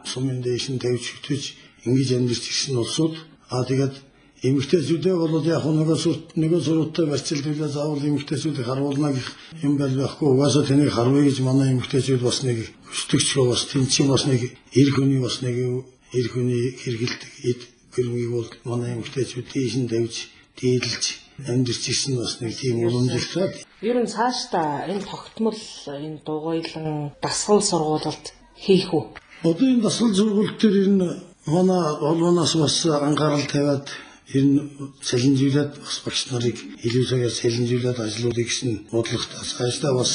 сумын дэшин тавьж хөтөж ингэж амьдарч ирсэн улсууд тэгээд эмэгтэйчүүдээ бол яг нөгөө сургалтад барьцалдуулаад заавал эмэгтэйчүүдийг харуулна гэх юм байхгүй. Угаасаа тэнийг харуулъя гэж манай эмэгтэйчүүд бас нэг хүсдэгч бас тэнцэн бас нэг эр хүний хэрэгэлдэг эд гэрмийг бол манай эмэгтэйчүүд дэшин тавьж дийлж амьдарч ирсэн бас нэг тийм уламжлалтай. Ер нь цаашдаа энэ тогтмол энэ дугуйлан дасгал сургуулалт хийх үү? Одоо энэ дасгал сургууль дээр ер нь манай олооноос бас анхаарал тавиад ер нь салинжуулаад бас багш нарыг илүү цагаар салинжуулаад ажлуудыг гэсэн бодлоготой цаашдаа бас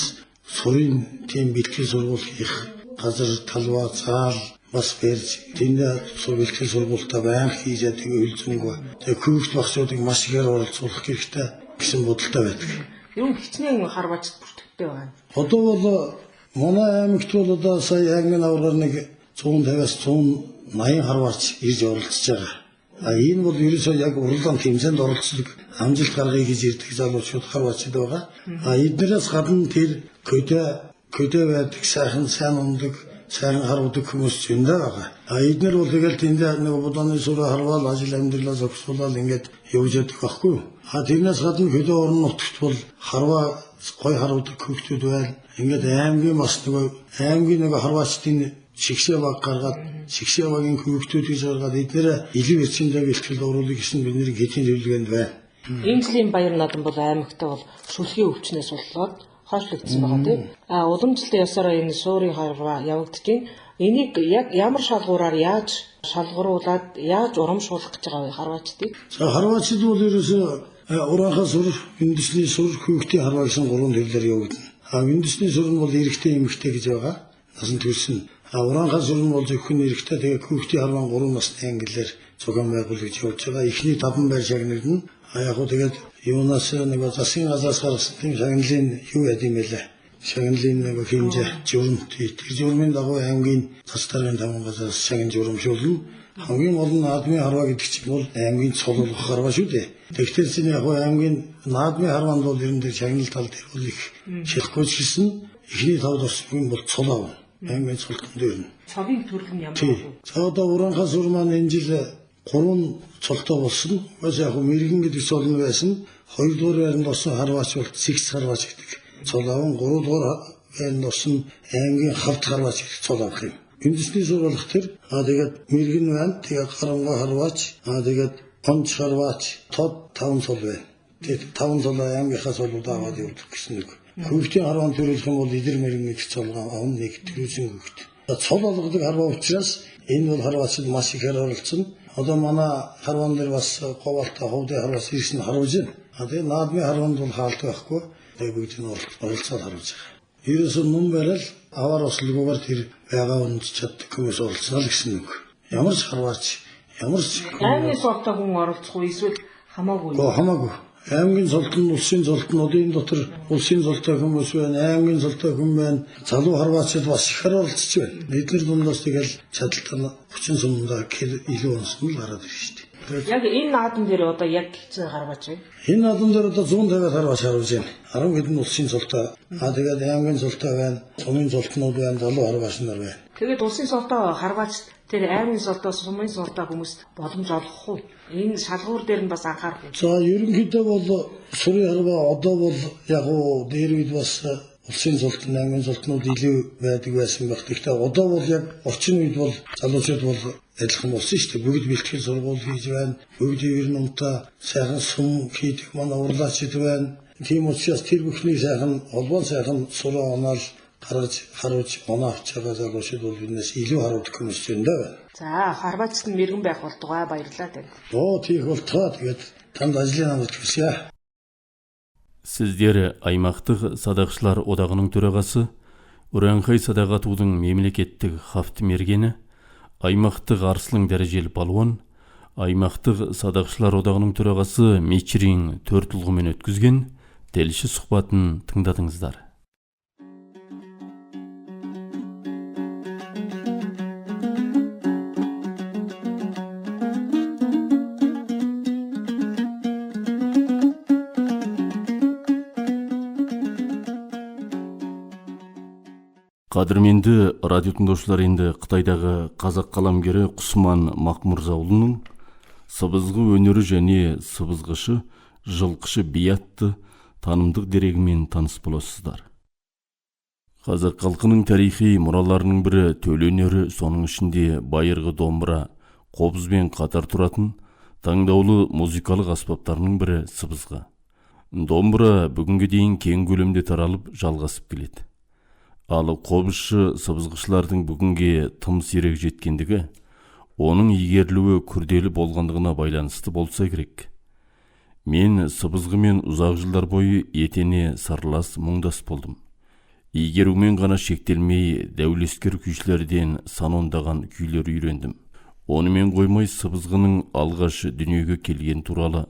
сурын тийм бэлтгэл сургууль хийх газар талбай заал бас барьж тэндээ бэлтгэл сургуультай байнга хийж яадаг үйлзэнгүй. Тэгээ хүүхд багшуудыг маш ихээр оролцуулах хэрэгтэй гэсэн бодолтой байдаг. Юу хичнээн харваач бүртгэгдтэй байна. Одоо бол манай аймагт бол одоо сая аймгийн аваргаар нэг 150-аас 180 харваач ирж оролцож байгаа. Энэ бол ерөөсөө яг урлан тэмцээнд оролцдог амжилт гаргая гэж ирдэг залуучууд харваачд байгаа. Эднээс гадна тэр көдөө байдаг сайн ундаг сайн харуудаг хүмүүс зөндөө байгаа. Эднэр бол тэгэл тэндээ нэг Буданы сураа харвал ажил амьдралаа зогсуулаад ингээд явж яддаг байхгүй. Тэрнээс гадна хөдөө орон нутагт бол харваа гой харуудаг хүүхдүүд байл. Ингээд аймгийн бас аймгийн харваачдын шигшээ баг гаргаад шигшээ багийн хүүхдүүд гэж гаргаад эднэр илүү эрчимтэй бэлтгэл оруулах гэсэн бидний хэдийн зөвлөгөөнд байна. Энэ жилийн баяр наадам бол аймагтаа бол шүлхийн өвчнөөс болоод хойшлогдсон байгаа тийм. Уламжлалтын ёсоор энэ суурийн харваа явагдчих. Энийг яг ямар шалгуураар яаж шалгуулад яаж урамшуулах гэж байгаа вэ харваачдыг? Харваачд бол ерөөсөө ураанхаа сур, үндэсний сур, хүүхдийн харваа гэсэн 3 төрлөөр явагдана. Үндэсний сур нь бол эрэгтэй эмэгтэй гэж байгаа. Насан туршин. Ураанхаа сур нь бол зөвхөн эрэгтэй тэгээд хүүхдийн харваа 3 насны ангиллаар зохион байгуулж явж байгаа. Эхний 5 байр шагнал нь яг уу тэгээд юунаас нэг засгийн газраас гаргасан тийм шагналын юу яд юм бэ? Шагналын нэг хэмжээ журам тэр журмын дагуу аймгийн цас даргын 5 газраас шагнал журамшуулна. Хамгийн гол нь наадмын харваа гэдэг чинь бол аймгийн цололох харваа шүү дээ. Тэгэхээр чинь яг аймгийн наадмын харваанд бол ер нь тэр шагнал тал дээр бол их шилэхгүй ч гэсэн эхний 5 тосгийн бол цолоо. Аймгийн цолтон дээр нь. Цовын төрөл нь ямар вэ? Одоо ураанхаа сур маань энэ жил 3 цолтой болсон. Бас яг мэрэгэн гэдэг цол нь байсан. 2 дугаар байранд осон харваач бол сэгс харваач гэдэг. Цол аван 3 дугаар байранд осон аймгийн хавд харваач гэдэг цол авах юм. Үндэсний сургуулах тэр тэгээд мэрэгэн байна. Тэгээд гарамгай харваач, тэгээд гонч харваач, тод 5 цол байна. Тэгээд 5 цол аймгийнхаа цолууд аваад явуулдаг гэсэн нэг. Хүүхдийн харваанд төрүүлэх юм бол идэр мэрэгэн гэж цолгоо авна нэг төрүүлсэн хүүхд. Цол болгодог харваа учраас энэ бол харваачд маш ихээр оролцсон. Одоо манай харваан дээр бас говьалтай ховдын харваас ирсэн харуулж байна. Тэгээд наадмын харваанд бол хаалт байхгүй. Тэгээд бүгд нь оролцоод харуулж байгаа. Ерөөсөө ном барил аваар ослогоор тэр байгаа үнд чаддаг хүмүүс оролцсон л гэсэн үг. Ямар ч харваач, ямар ч аймгийн цолтой хүн оролцох уу эсвэл хамаагүй? Хамаагүй. Аймгийн цолтон, улсын цолтон, одоо энэ дотор улсын цолтой хүмүүс байна, аймгийн цолтой хүн байна. Залуу харваачд бас их оролцож байна. Эдгээр дундаас тэгэл чадaltaа 30 сумдаа илүү онсон л гараад ирж штэ. Яг энэ наадам дээр одоо яг хичээ гаргаж байна. Энэ наадам дээр одоо 150 харваач харуулж байна. 10 хэдэн улсын цолтой. Тэгээд аймгийн цолтой байна. Сумын цолтнууд байна. Залуу харваач нар байна. Тэгээд улсын цолтой харваач тэр аймгийн цолтой, сумын цолтой хүмүүст боломж олгох уу? Энэ шалгуур дээр нь бас анхаарах уу? За ерөнхийдөө бол сурын харваа одоо бол яг уу дээр үед бас улсын цолтон, аймгийн цолтнууд илүү байдаг байсан баг. Гэхдээ одоо бол яг орчин үед бол залуучууд бол адилхан болсон шүү дээ. Бүгд бэлтгэл сургууль хийж байна. Бүгд ер нь умтаа сайхан сум хийдэг манай урлаачид байна. Тийм учраас тэр бүхний сайхан холбоо сайхан сураа оноол гаргаж харуулж оноо авч байгаа залуучууд бол биднээс илүү харуулдаг хүмүүс юм даа. За харваачд нь мэрэгэн байх болтугай баярлалаа тань. Тийх болтугай тэгээд танд ажлын амжилт хүсье. Сіздер аймақтық садақшылар одағының төрағасы Уранхай садаға тудың мемлекеттік хафт мергені, аймақтық арслың дәрежелі балуан, аймақтық садақшылар одағының төрағасы Мичрин төртілғымен өткізген тілші сұхбатын тыңдадыңыздар. Қадірменді радио тыңдаушылар, енді Қытайдағы қазақ қаламгері Құсман Мақмұрзаұлының сыбызғы өнері және сыбызғышы, жылқышы би атты танымдық дерегімен таныс боласыздар. Қазақ халқының тарихи мұраларының бірі төл өнері, соның ішінде байырғы домбыра, қобызбен қатар тұратын таңдаулы музыкалық аспаптарының бірі сыбызғы. Домбыра бүгінге дейін кең көлемде таралып жалғасып келеді. Ал қобызшы сыбызғышылардың бүгінге тым сирек жеткендігі, оның игерілуі күрделі болғандығына байланысты болса керек. Мен сыбызғымен ұзақ жылдар бойы етене сарлас мұңдас болдым. Игерумен ғана шектелмей, дәулескер күйшілерден санондаған күйлер үйрендім. Онымен қоймай сыбызғының алғаш дүниеге келген туралы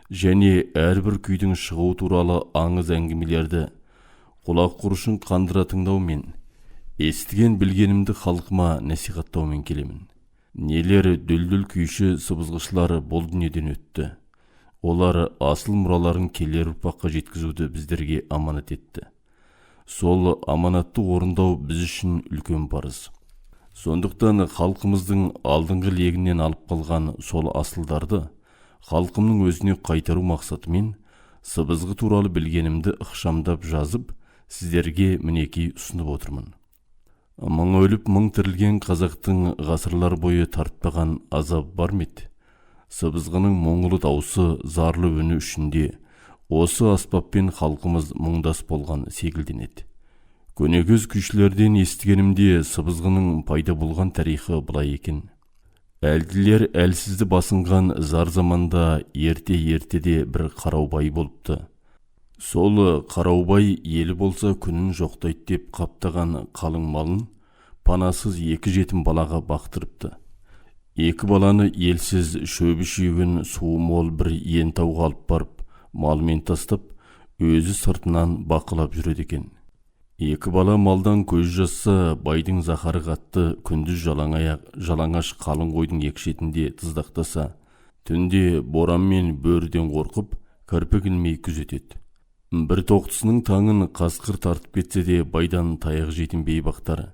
және әрбір күйдің шығуы туралы аңыз әңгімелерді құлақ құрышын қандыра тыңдаумен, естіген білгенімді халқыма насихаттаумен келемін. Нелер дүлдүл күйші сыбызғышылары бұл дүниеден өтті. Олар асыл мұраларын келер ұрпаққа жеткізуді біздерге аманат етті. Сол аманатты орындау біз үшін үлкен парыз. Сондықтан халқымыздың алдыңғы легінен алып қалған сол асылдарды халқымның өзіне қайтару мақсатымен сыбызғы туралы білгенімді ықшамдап жазып, сіздерге мінекей ұсынып отырмын. Мың өліп, мың тірілген қазақтың ғасырлар бойы тартпаған азап бар ма еді? Сыбызғының мұңлы даусы, зарлы үні үшінде осы аспаппен халқымыз мұңдас болған секілденеді. Көнекөз күйшілерден естігенімде сыбызғының пайда болған тарихы былай екен. Әлділер әлсізді басынған зар заманда ерте-ертеде бір қараубай болыпты. Сол қараубай елі болса күнін жоқтайды деп қаптаған қалың малын панасыз екі жетім балаға бақтырыпты. Екі баланы елсіз шөбі шүйгін суы мол бір ентауға алып барып, малмен тастап, өзі сыртынан бақылап жүреді екен. Екі бала малдан көз жасса, байдың захары қатты күндіз жалаңаш қалың қойдың екі шетінде тыздақтаса, түнде боран мен бөріден қорқып, кірпік ілмей күзетеді. Бір тоқтысының таңын қасқыр тартып кетсе де байдан таяқ жейтін бейбақтары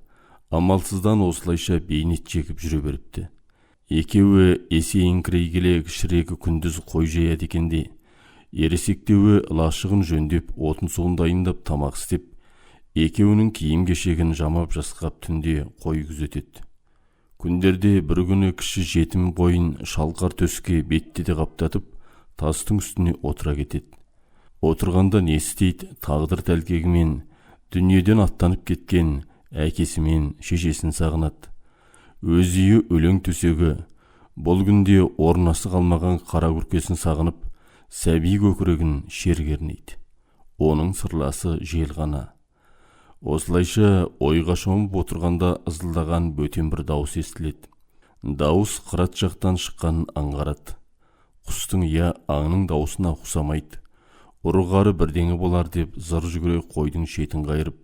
амалсыздан осылайша бейнет жегіп жүре беріпті. Екеуі есейіңкірей келе кішірегі күндіз қой жаяды екенде, ересектеуі лашығын жөндеп, отын суын дайындап тамақ істеп, екеуінің киім кешегін жамап жасқап түнде қой күзетеді. Күндерде бір күні кіші жетім қойын шалқар төске беттеде қаптатып, тастың үстіне отыра кетеді. Отырғанда не істейді? Тағдыр тәлкегімен дүниеден аттанып кеткен әкесімен шешесін сағынады. Өз үйі өлең төсегі, бұл күнде орнасы қалмаған қара күркесін сағынып, сәби көкірегін шергернейді. Оның сырласы жел ғана. Осылайша ойға шомып отырғанда ызылдаған бөтен бір дауыс естіледі. Дауыс қырат жақтан шыққанын аңғарады. Құстың я аңның дауысына ұқсамайды. Ұрығары бірдеңе болар деп зыр жүгіре қойдың шетін қайырып,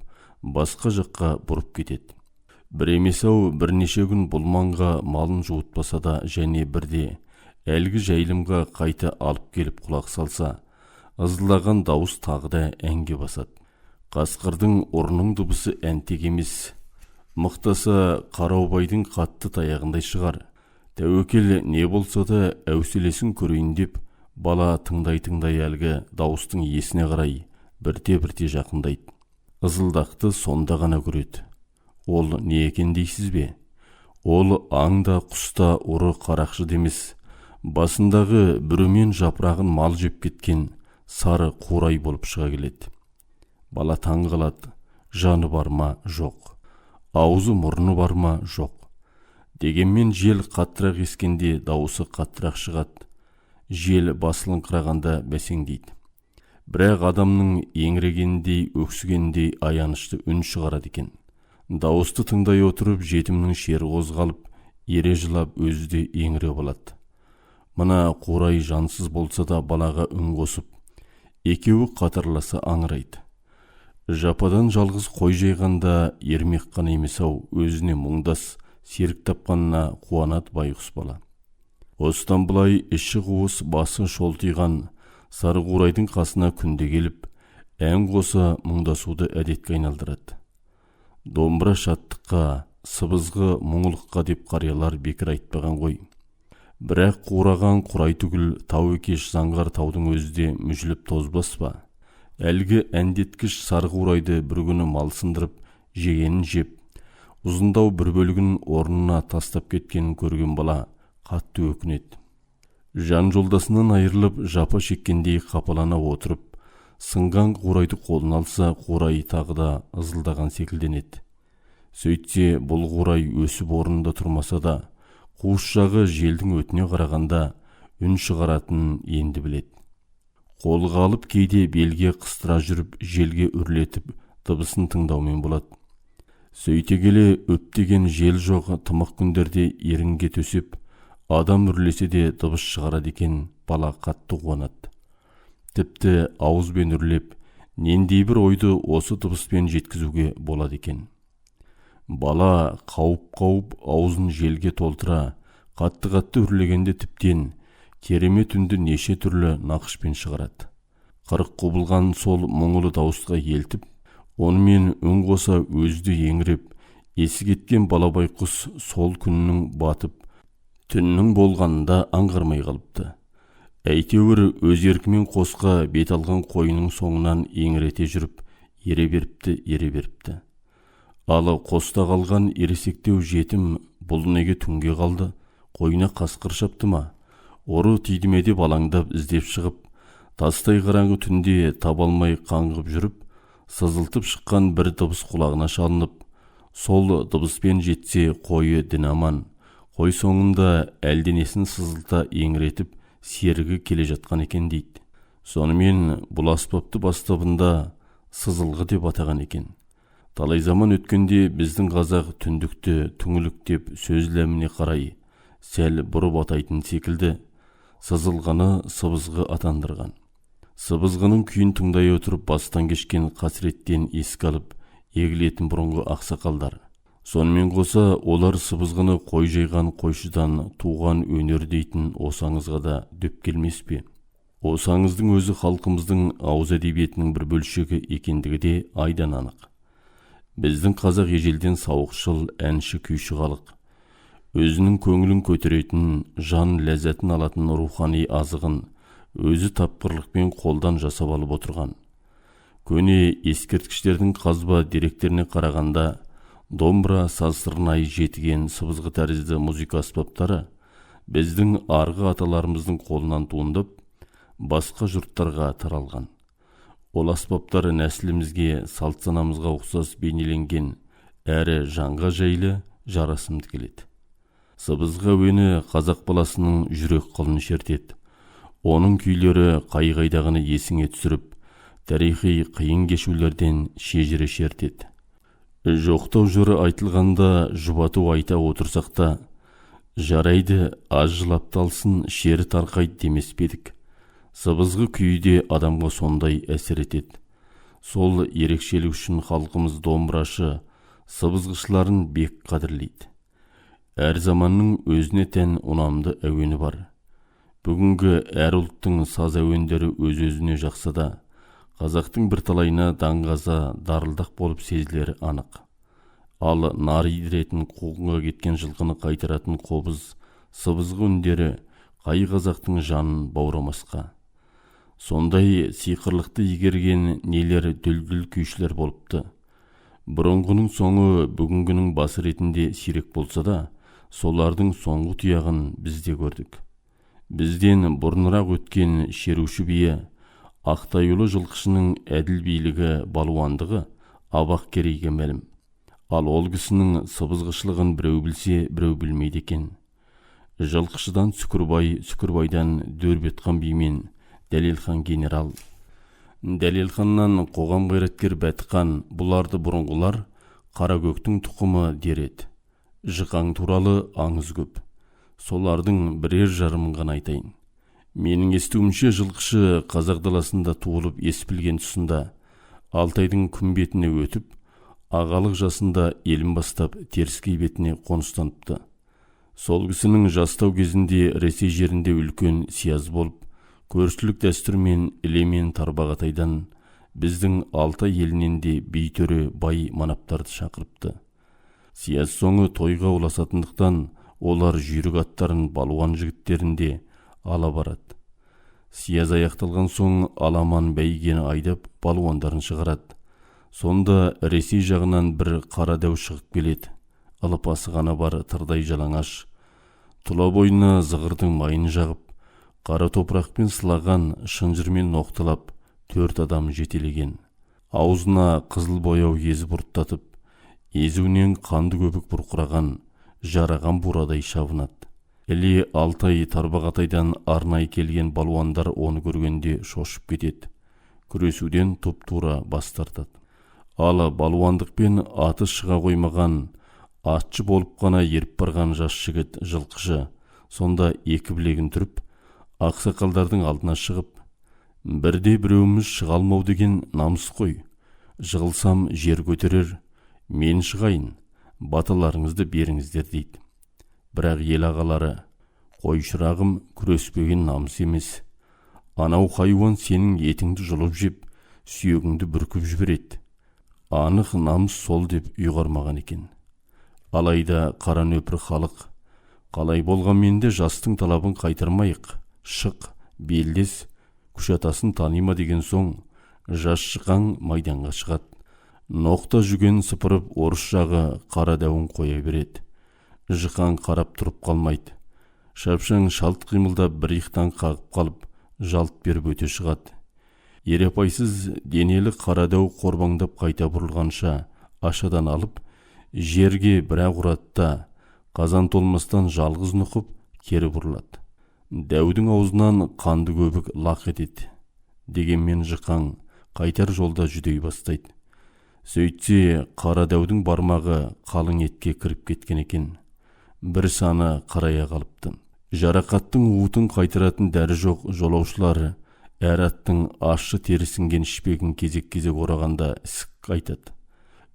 басқа жаққа бұрып кетеді. Бір емес-ау бірнеше күн бұл маңға малын жуытпаса да және бірде әлгі жайылымға қайта алып келіп құлақ салса, ызылдаған дауыс тағы да әнге басады. Қасқырдың ұрының дыбысы әнтек емес, мықтаса Қараубайдың қатты таяғындай шығар. Тәуекел не болса да әуселесін көрейін деп, бала тыңдай әлгі дауыстың иесіне қарай бірте-бірте жақындайды. Ызылдақты сонда ғана көреді. Ол не екен дейсіз бе? Ол аңда, құста, ұры, қарақшы демес, басындағы бүрімен жапырағын мал жеп кеткен сары қурай болып шыға келеді. Бала таң қалады. Жаны бар ма? Жоқ. Аузы мұрны бар ма? Жоқ. Дегенмен жел қаттырақ ескенде дауысы қаттырақ шығады. Жел басылыңқырағанда бәсеңдейді. Бірақ адамның еңірегендей, өксігендей аянышты үн шығарады екен. Дауысты тыңдай отырып, жетімнің шері қозғалып, ере жылап өзі де еңіреп алады. Мына қурай жансыз болса да балаға үн қосып, екеуі қатарласа аңырайды. Жападан жалғыз қой жайғанда ермек қана емес-ау, өзіне мұңдас серік тапқанына қуанады байғұс бала. Осыдан былай іші қуыс, басы шолтиған сары қурайдың қасына күнде келіп, ән қоса мұңдасуды әдетке айналдырады. Домбыра шаттыққа, сыбызғы мұңылыққа деп қариялар бекер айтпаған ғой. Бірақ қураған құрай түгіл тау екеш заңғар таудың өзі де мүжіліп тозбас па? Әлгі әндеткіш сары қурайды бір күні мал сындырып, жегенін жеп, ұзындау бір бөлігін орнына тастап кеткенін көрген бала қатты өкінеді. Жан жолдасынан айырылып, жапа шеккендей қапалана отырып, сынған қурайды қолын алса, қурай тағы да ызылдаған секілденеді. Сөйтсе, бұл қурай өсіп орнында тұрмаса да, қуыс жағы желдің өтіне қарағанда үн шығаратынын енді біледі. Қолға алып кейде белге қыстыра жүріп, желге үрлетіп, дыбысын тыңдаумен болады. Сөйте келе өптеген жел жоқ тымық күндерде ерінге төсеп, адам үрлесе де дыбыс шығарады екен, бала қатты қуанады. Тіпті ауызбен үрлеп, нендей бір ойды осы дыбыспен жеткізуге болады екен. Бала қауып аузын желге толтыра, қатты үрлегенде тіптен керемет үнді неше түрлі нақышпен шығарады. Қырық құбылған сол мұңылы дауысқа елтіп, онымен үн қоса өзді еңіреп, есі кеткен бала байқұс сол күннің батып, түннің болғанында аңғармай қалыпты. Әйтеуір өз еркімен қосқа бет алған қойының соңынан еңірете жүріп, ере беріпті. Ал қоста қалған ересектеу жетім бұл неге түнге қалды, қойына қасқыр шапты ма? Ұры тиді ме деп алаңдап іздеп шығып, тастай қараңғы түнде табалмай қаңғып жүріп, сызылтып шыққан бір дыбыс құлағына шалынып, сол дыбыспен жетсе қойы дін аман, қой соңында әлденесін сызылта еңіретіп, серігі келе жатқан екен дейді. Сонымен бұл аспапты бастабында сызылғы деп атаған екен. Талай заман өткенде біздің қазақ түндікті түңілік деп сөз ләміне қарай сәл бұрып атайтын секілді, сызылғаны сыбызғы атандырған. Сыбызғының күйін тыңдай отырып бастан кешкен қасіреттен еске алып егілетін бұрынғы ақсақалдар. Сонымен қоса олар сыбызғыны қой жайған қойшыдан туған өнер дейтін осаңызға да дөп келмес пе? Осаңыздың өзі халқымыздың ауыз әдебиетінің бір бөлшегі екендігі де айдан анық. Біздің қазақ ежелден сауықшыл, әнші, күйші халық. Өзінің көңілін көтеретін, жан ләззатын алатын рухани азығын өзі тапқырлықпен қолдан жасап алып отырған. Көне ескерткіштердің қазба деректеріне қарағанда, домбыра, саз, сырнай, жетіген, сыбызғы тәрізді музыка аспаптары біздің арғы аталарымыздың қолынан туындап, басқа жұрттарға таралған. Ол аспаптары нәсілімізге, салт-санамызға ұқсас бейнеленген, әрі жанға жайлы, жарасымды келеді. Сыбызғы әуені қазақ баласының жүрек қылын шертеді. Оның күйлері қай-қайдағыны есіңе түсіріп, тарихи қиын кешулерден шежіре шертеді. Жоқтау жыры айтылғанда жұбату айта отырсақ та, жарайды, аз жылап талсын, шері тарқайды демес педік. Сыбызғы күйде адамға сондай әсер етеді. Сол ерекшелік үшін халқымыз домбырашы, сыбызғышыларын бек қадірлейді. Әр заманның өзіне тән ұнамды әуені бар. Бүгінгі әр ұлттың саз әуендері өз-өзіне жақса да, қазақтың бірталайына даңғаза, дарылдақ болып сезілері анық. Ал нар идіретін қуғынға кеткен жылқыны қайтаратын қобыз, сыбызғы үндері қай қазақтың жанын баурамасқа. Сондай сиқырлықты игерген нелер дүлдүл күйшілер болыпты. Бұрынғының соңы бүгінгінің басы ретінде сирек болса да, солардың соңғы тұяғын біз де көрдік. Бізден бұрынырақ өткен шеруші бие, Ақтайұлы жылқышының әділ билігі, балуандығы Абақ Керейге мәлім. Ал ол кісінің сыбызғышылығын біреу білсе, біреу білмейді екен. Жылқышыдан Сүкірбай, Сүкірбайдан Дөрбетхан бимен Дәлелхан генерал. Дәлелханнан қоғам қайраткер Бәтіқан, бұларды бұрынғылар Қаракөктің тұқымы дерет. Жықаң туралы аңыз көп. Солардың бірер жарымын ғана айтайын. Менің естуімше жылқышы қазақ даласында туылып ес білген тұсында Алтайдың күмбетіне өтіп, ағалық жасында елін бастап теріскей бетіне қоныстаныпты. Сол кісінің жастау кезінде Ресей жерінде үлкен сияз болып, көршілік дәстүрмен Ілемен Тарбағатайдан біздің Алтай елінен де би төре бай манаптарды шақырыпты. Сияз соңы тойға ұласатындықтан олар жүйрік аттарын балуан жігіттерінде ала барады. Сияз аяқталған соң аламан бәйгені айдап балуандарын шығарады. Сонда Ресей жағынан бір қара дәу шығып келеді. Алапасы ғана бар тырдай жалаңаш. Тұла бойына зығырдың майын жағып, қара топырақпен сылаған шынжырмен ноқталап 4 адам жетелеген. Аузына қызыл бояу езіп ұрттатып, езуінен қанды көбік бұрқыраған, жараған бурадай шабынады. Іле Алтай Тарбағатайдан арнай келген балуандар оны көргенде шошып кетеді. Күресуден тұп-тура бас тартады. Ал балуандықпен аты шыға қоймаған, атшы болып қана еріп барған жас жігіт жылқышы сонда екі білегін түріп, ақсақалдардың алдына шығып, бірде біреуміз шыға алмау деген намыс қой. Жығылсам жер көтерер, мен шығайын, баталарыңызды беріңіздер дейді. Бірақ ел ағалары, қой шырағым, күреспеген намыс емес. Анау хайуан сенің етіңді жұлып жеп, сүйегіңді бүркіп жібереді. Анық намыс сол деп ұйғармаған екен. Алайда қара нөпір халық, қалай болғанмен де жастың талабын қайтармайық, шық, белдес, күш атасын танима деген соң, жас шықаң майданға шығады. Ноқта жүген сыпырып, орыс жағы қара дәуін қоя береді. Жықаң қарап тұрып қалмайды. Шапшаң шалт қимылдап бір иықтан қағып қалып, жалт беріп өте шығады. Ерепайсыз денелі қара дәу қорбаңдап қайта бұрылғанша ашадан алып, жерге бірақ ұратта, қазан толмастан жалғыз нұқып, кері бұрылады. Дәудің аузынан қанды көбік лақ етеді. Дегенмен жықаң қайтар жолда жүдей бастайды. Сөйтсе, қара дәудің бармағы қалың етке кіріп кеткен екен. Бір саны қарая қалыпты. Жарақаттың уытын қайтаратын дәрі жоқ, жолаушылары әр аттың ащы терісінген ішпегін кезек-кезек орағанда ісік қайтады.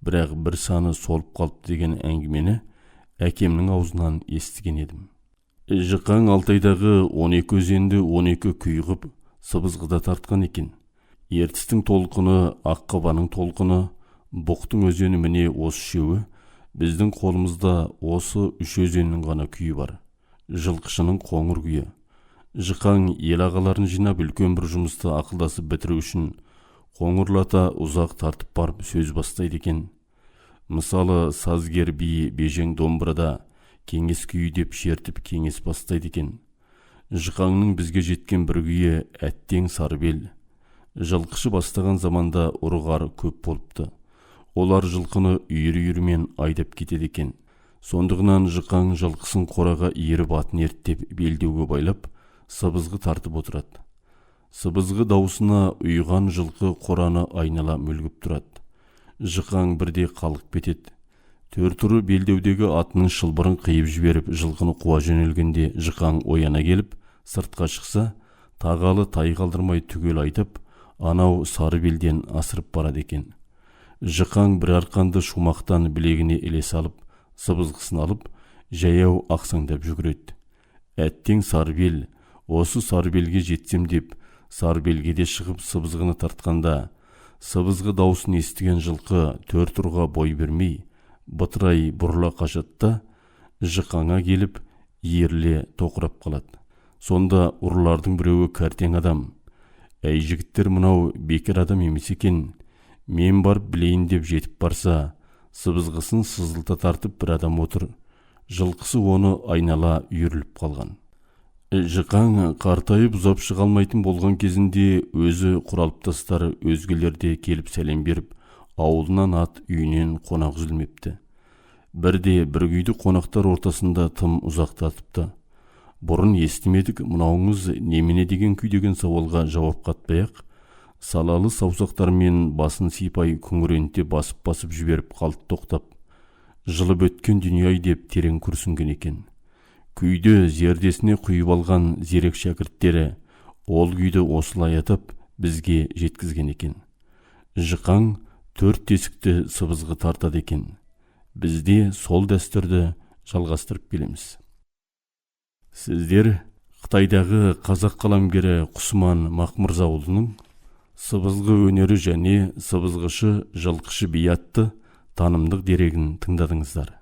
Бірақ бір саны солып қалыпты деген әңгімені әкемнің аузынан естіген едім. Жықаң Алтайдағы 12 өзенді 12 күйғып сыбызғыда тартқан екен. Ертістің толқыны, Аққабаның толқыны, Бұқтың өзені міне осы үшеуі, біздің қолымызда осы 3 өзеннің ғана күйі бар. Жылқышының қоңыр күйі. Жықаң ел ағаларын жинап үлкен бір жұмысты ақылдасып бітіру үшін қоңырлата ұзақ тартып барып сөз бастайды екен. Мысалы, сазгер би бежең домбырада кеңес күйі деп шертіп кеңес бастайды екен. Жықаңның бізге жеткен бір күйі әттең Сарбел. Жылқышы бастаған заманда ұрғары көп болыпты. Олар жылқыны үйір-үйірмен айдап кетеді екен. Сондығынан Жықаң жылқысын қораға иіріп атын ерттеп белдеуге байлап, сыбызғы тартып отырады. Сыбызғы даусына ұйған жылқы қораны айнала мүлгіп тұрады. Жықаң бірде қалып кетеді. Төртұры белдеудегі атының шылбырын қиып жіберіп, жылқыны қуа жөнелгенде Жықаң ояна келіп, сыртқа шықса, тағалы тай қалдырмай түгел айтып, анау сары белден асырып барады екен. Жықаң бір арқанды шумақтан білегіне іле салып, сыбызғысын алып, жаяу ақсаңдап жүгіреді. Әттең Сарбел, Осы Сарбелге жетсем деп, Сарбелгеде шығып сыбызғыны тартқанда, сыбызғы даусын естіген жылқы төр тұрға бой бермей, бытырай бұрыла қашатта, Жықаңа келіп, ерле тоқырап қалады. Сонда ұрылардың біреуі кәртең адам. Әй жігіттер, мынау бекер адам емес екен. Мен барып білейін деп жетіп барса, сыбызғысын сызылта тартып бір адам отыр. Жылқысы оны айнала үйіріліп қалған. Жықаң қартайып ұзап шыға алмайтын болған кезінде өзі құралыптастары өзгелерде келіп сәлем беріп, ауылынан ат үйінен қонақ үзілмепті. Бірде бір күйді қонақтар ортасында тым ұзақтатыпты. Бұрын естімедік, мынауыңыз немене деген күй деген сауалға жауап қатпай-ақ, салалы саусақтармен басын сипай күңіренте басып жіберіп қалды тоқтап. Жылып өткен дүние-ай деп терең күрсінген екен. Күйді зердесіне құйып алған зерек шәкірттері ол күйді осылай атап бізге жеткізген екен. Жықаң 4 тесікті сыбызғы тартады екен. Бізде сол дәстүрді жалғастырып келеміз. Сіздер Қытайдағы қазақ қаламгері Құсман Мақмырзаұлының сыбызғы өнері және сыбызғышы жылқышы би атты танымдық дерегін тыңдадыңыздар.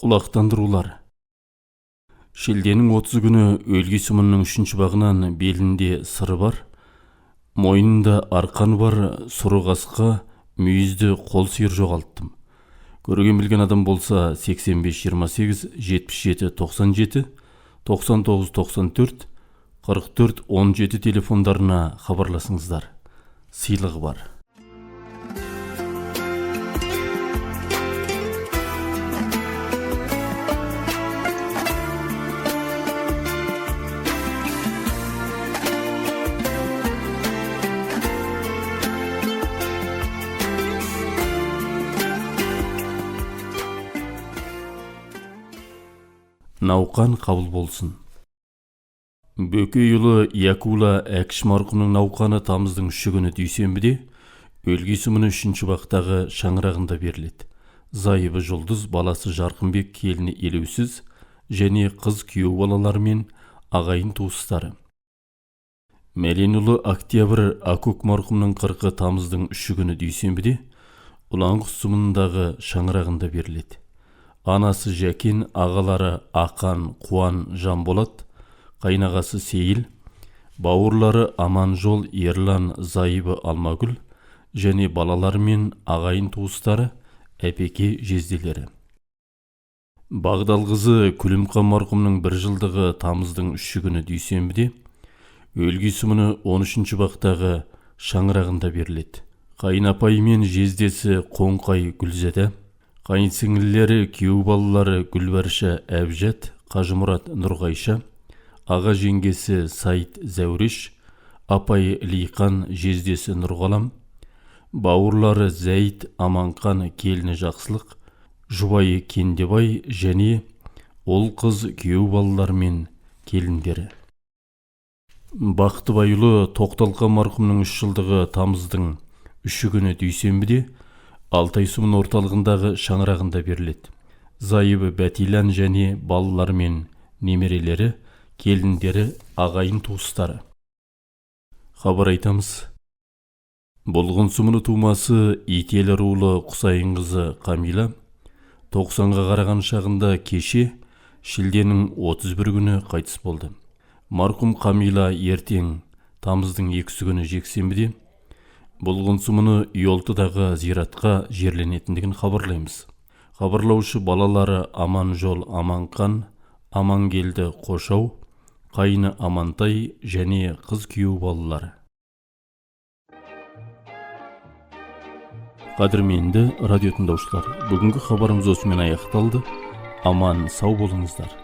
Құлақтандырулар. Шілденің 30 күні өлгі сұмынның 3-ші бағынан белінде сыры бар, мойнында арқан бар сұры қасқа мүйізді қол сиыр жоғалттым. Көрген білген адам болса 85-28, 77-97, 99-94, 44-17 телефондарына хабарласыңыздар. Сыйлығы бар. Науқан қабыл болсын. Бөкейұлы Якула Әкіш марқұмның науқаны тамыздың 3 күні дүйсенбіде өлгі сұмыны 3-ші бақтағы шаңырағында беріледі. Зайыбы Жұлдыз, баласы Жарқынбек келіні Елеусіз және қыз күйеу балаларымен ағайын туыстары. Мәленұлы Октябрь Акук марқұмның 40 тамыздың 3 күні дүйсенбіде Улаңғыз сұмындағы шаңырағында беріледі. Анасы Жәкен, ағалары Ақан, Қуан, Жанболат, қайнағасы Сейіл, бауырлары Аманжол, Ерлан, Зайыбы, Алмагүл және балалары мен ағайын туыстары, әпеке, жезделері. Бағдалғызы Күлімқан марқұмның 1 жылдығы тамыздың 3 күні дүйсенбіде, өлгі сұмыны 13-ші бақтағы шаңырағында беріледі. Қайынапай мен жездесі Қоңқай Гүлзада, қайынсіңлілері күйеу балалары Гүлбарша Әбжат, Қажымұрат Нұрғайша, аға жеңгесі Сайт Зәуреш, апай Лиқан, жездесі Нұрғалам, бауырлары Зәйт, Аманқан, келіні Жақсылық, жұбайы Кендебай және ол қыз күйеу балалар мен келіндері. Бақтыбайұлы Тоқталқан марқұмның 3 жылдығы тамыздың 3 күні дүйсенбіде Алтай сұмын орталығындағы шаңырағында беріледі. Зайыбы Бәтилан және балалары мен немерелері, келіндері, ағайын туыстары. Хабар айтамыз. Болғын сұмыны тумасы Ителі рулы Құсайынқызы Камила 90-ға қараған шағында кеше шілденің 31 күні қайтыс болды. Марқұм Камила ертең тамыздың 2 күні жексенбіде болғын сұмыны Үйолтыдағы зиратқа жерленетіндігін хабарлаймыз. Хабарлаушы балалары Аманжол, Аманқан, Амангелді Қошау, қайны Амантай және қыз күйеу балалары. Қадірменді радио тыңдаушылар, бүгінгі хабарымыз осымен аяқталды. Аман, сау болыңыздар.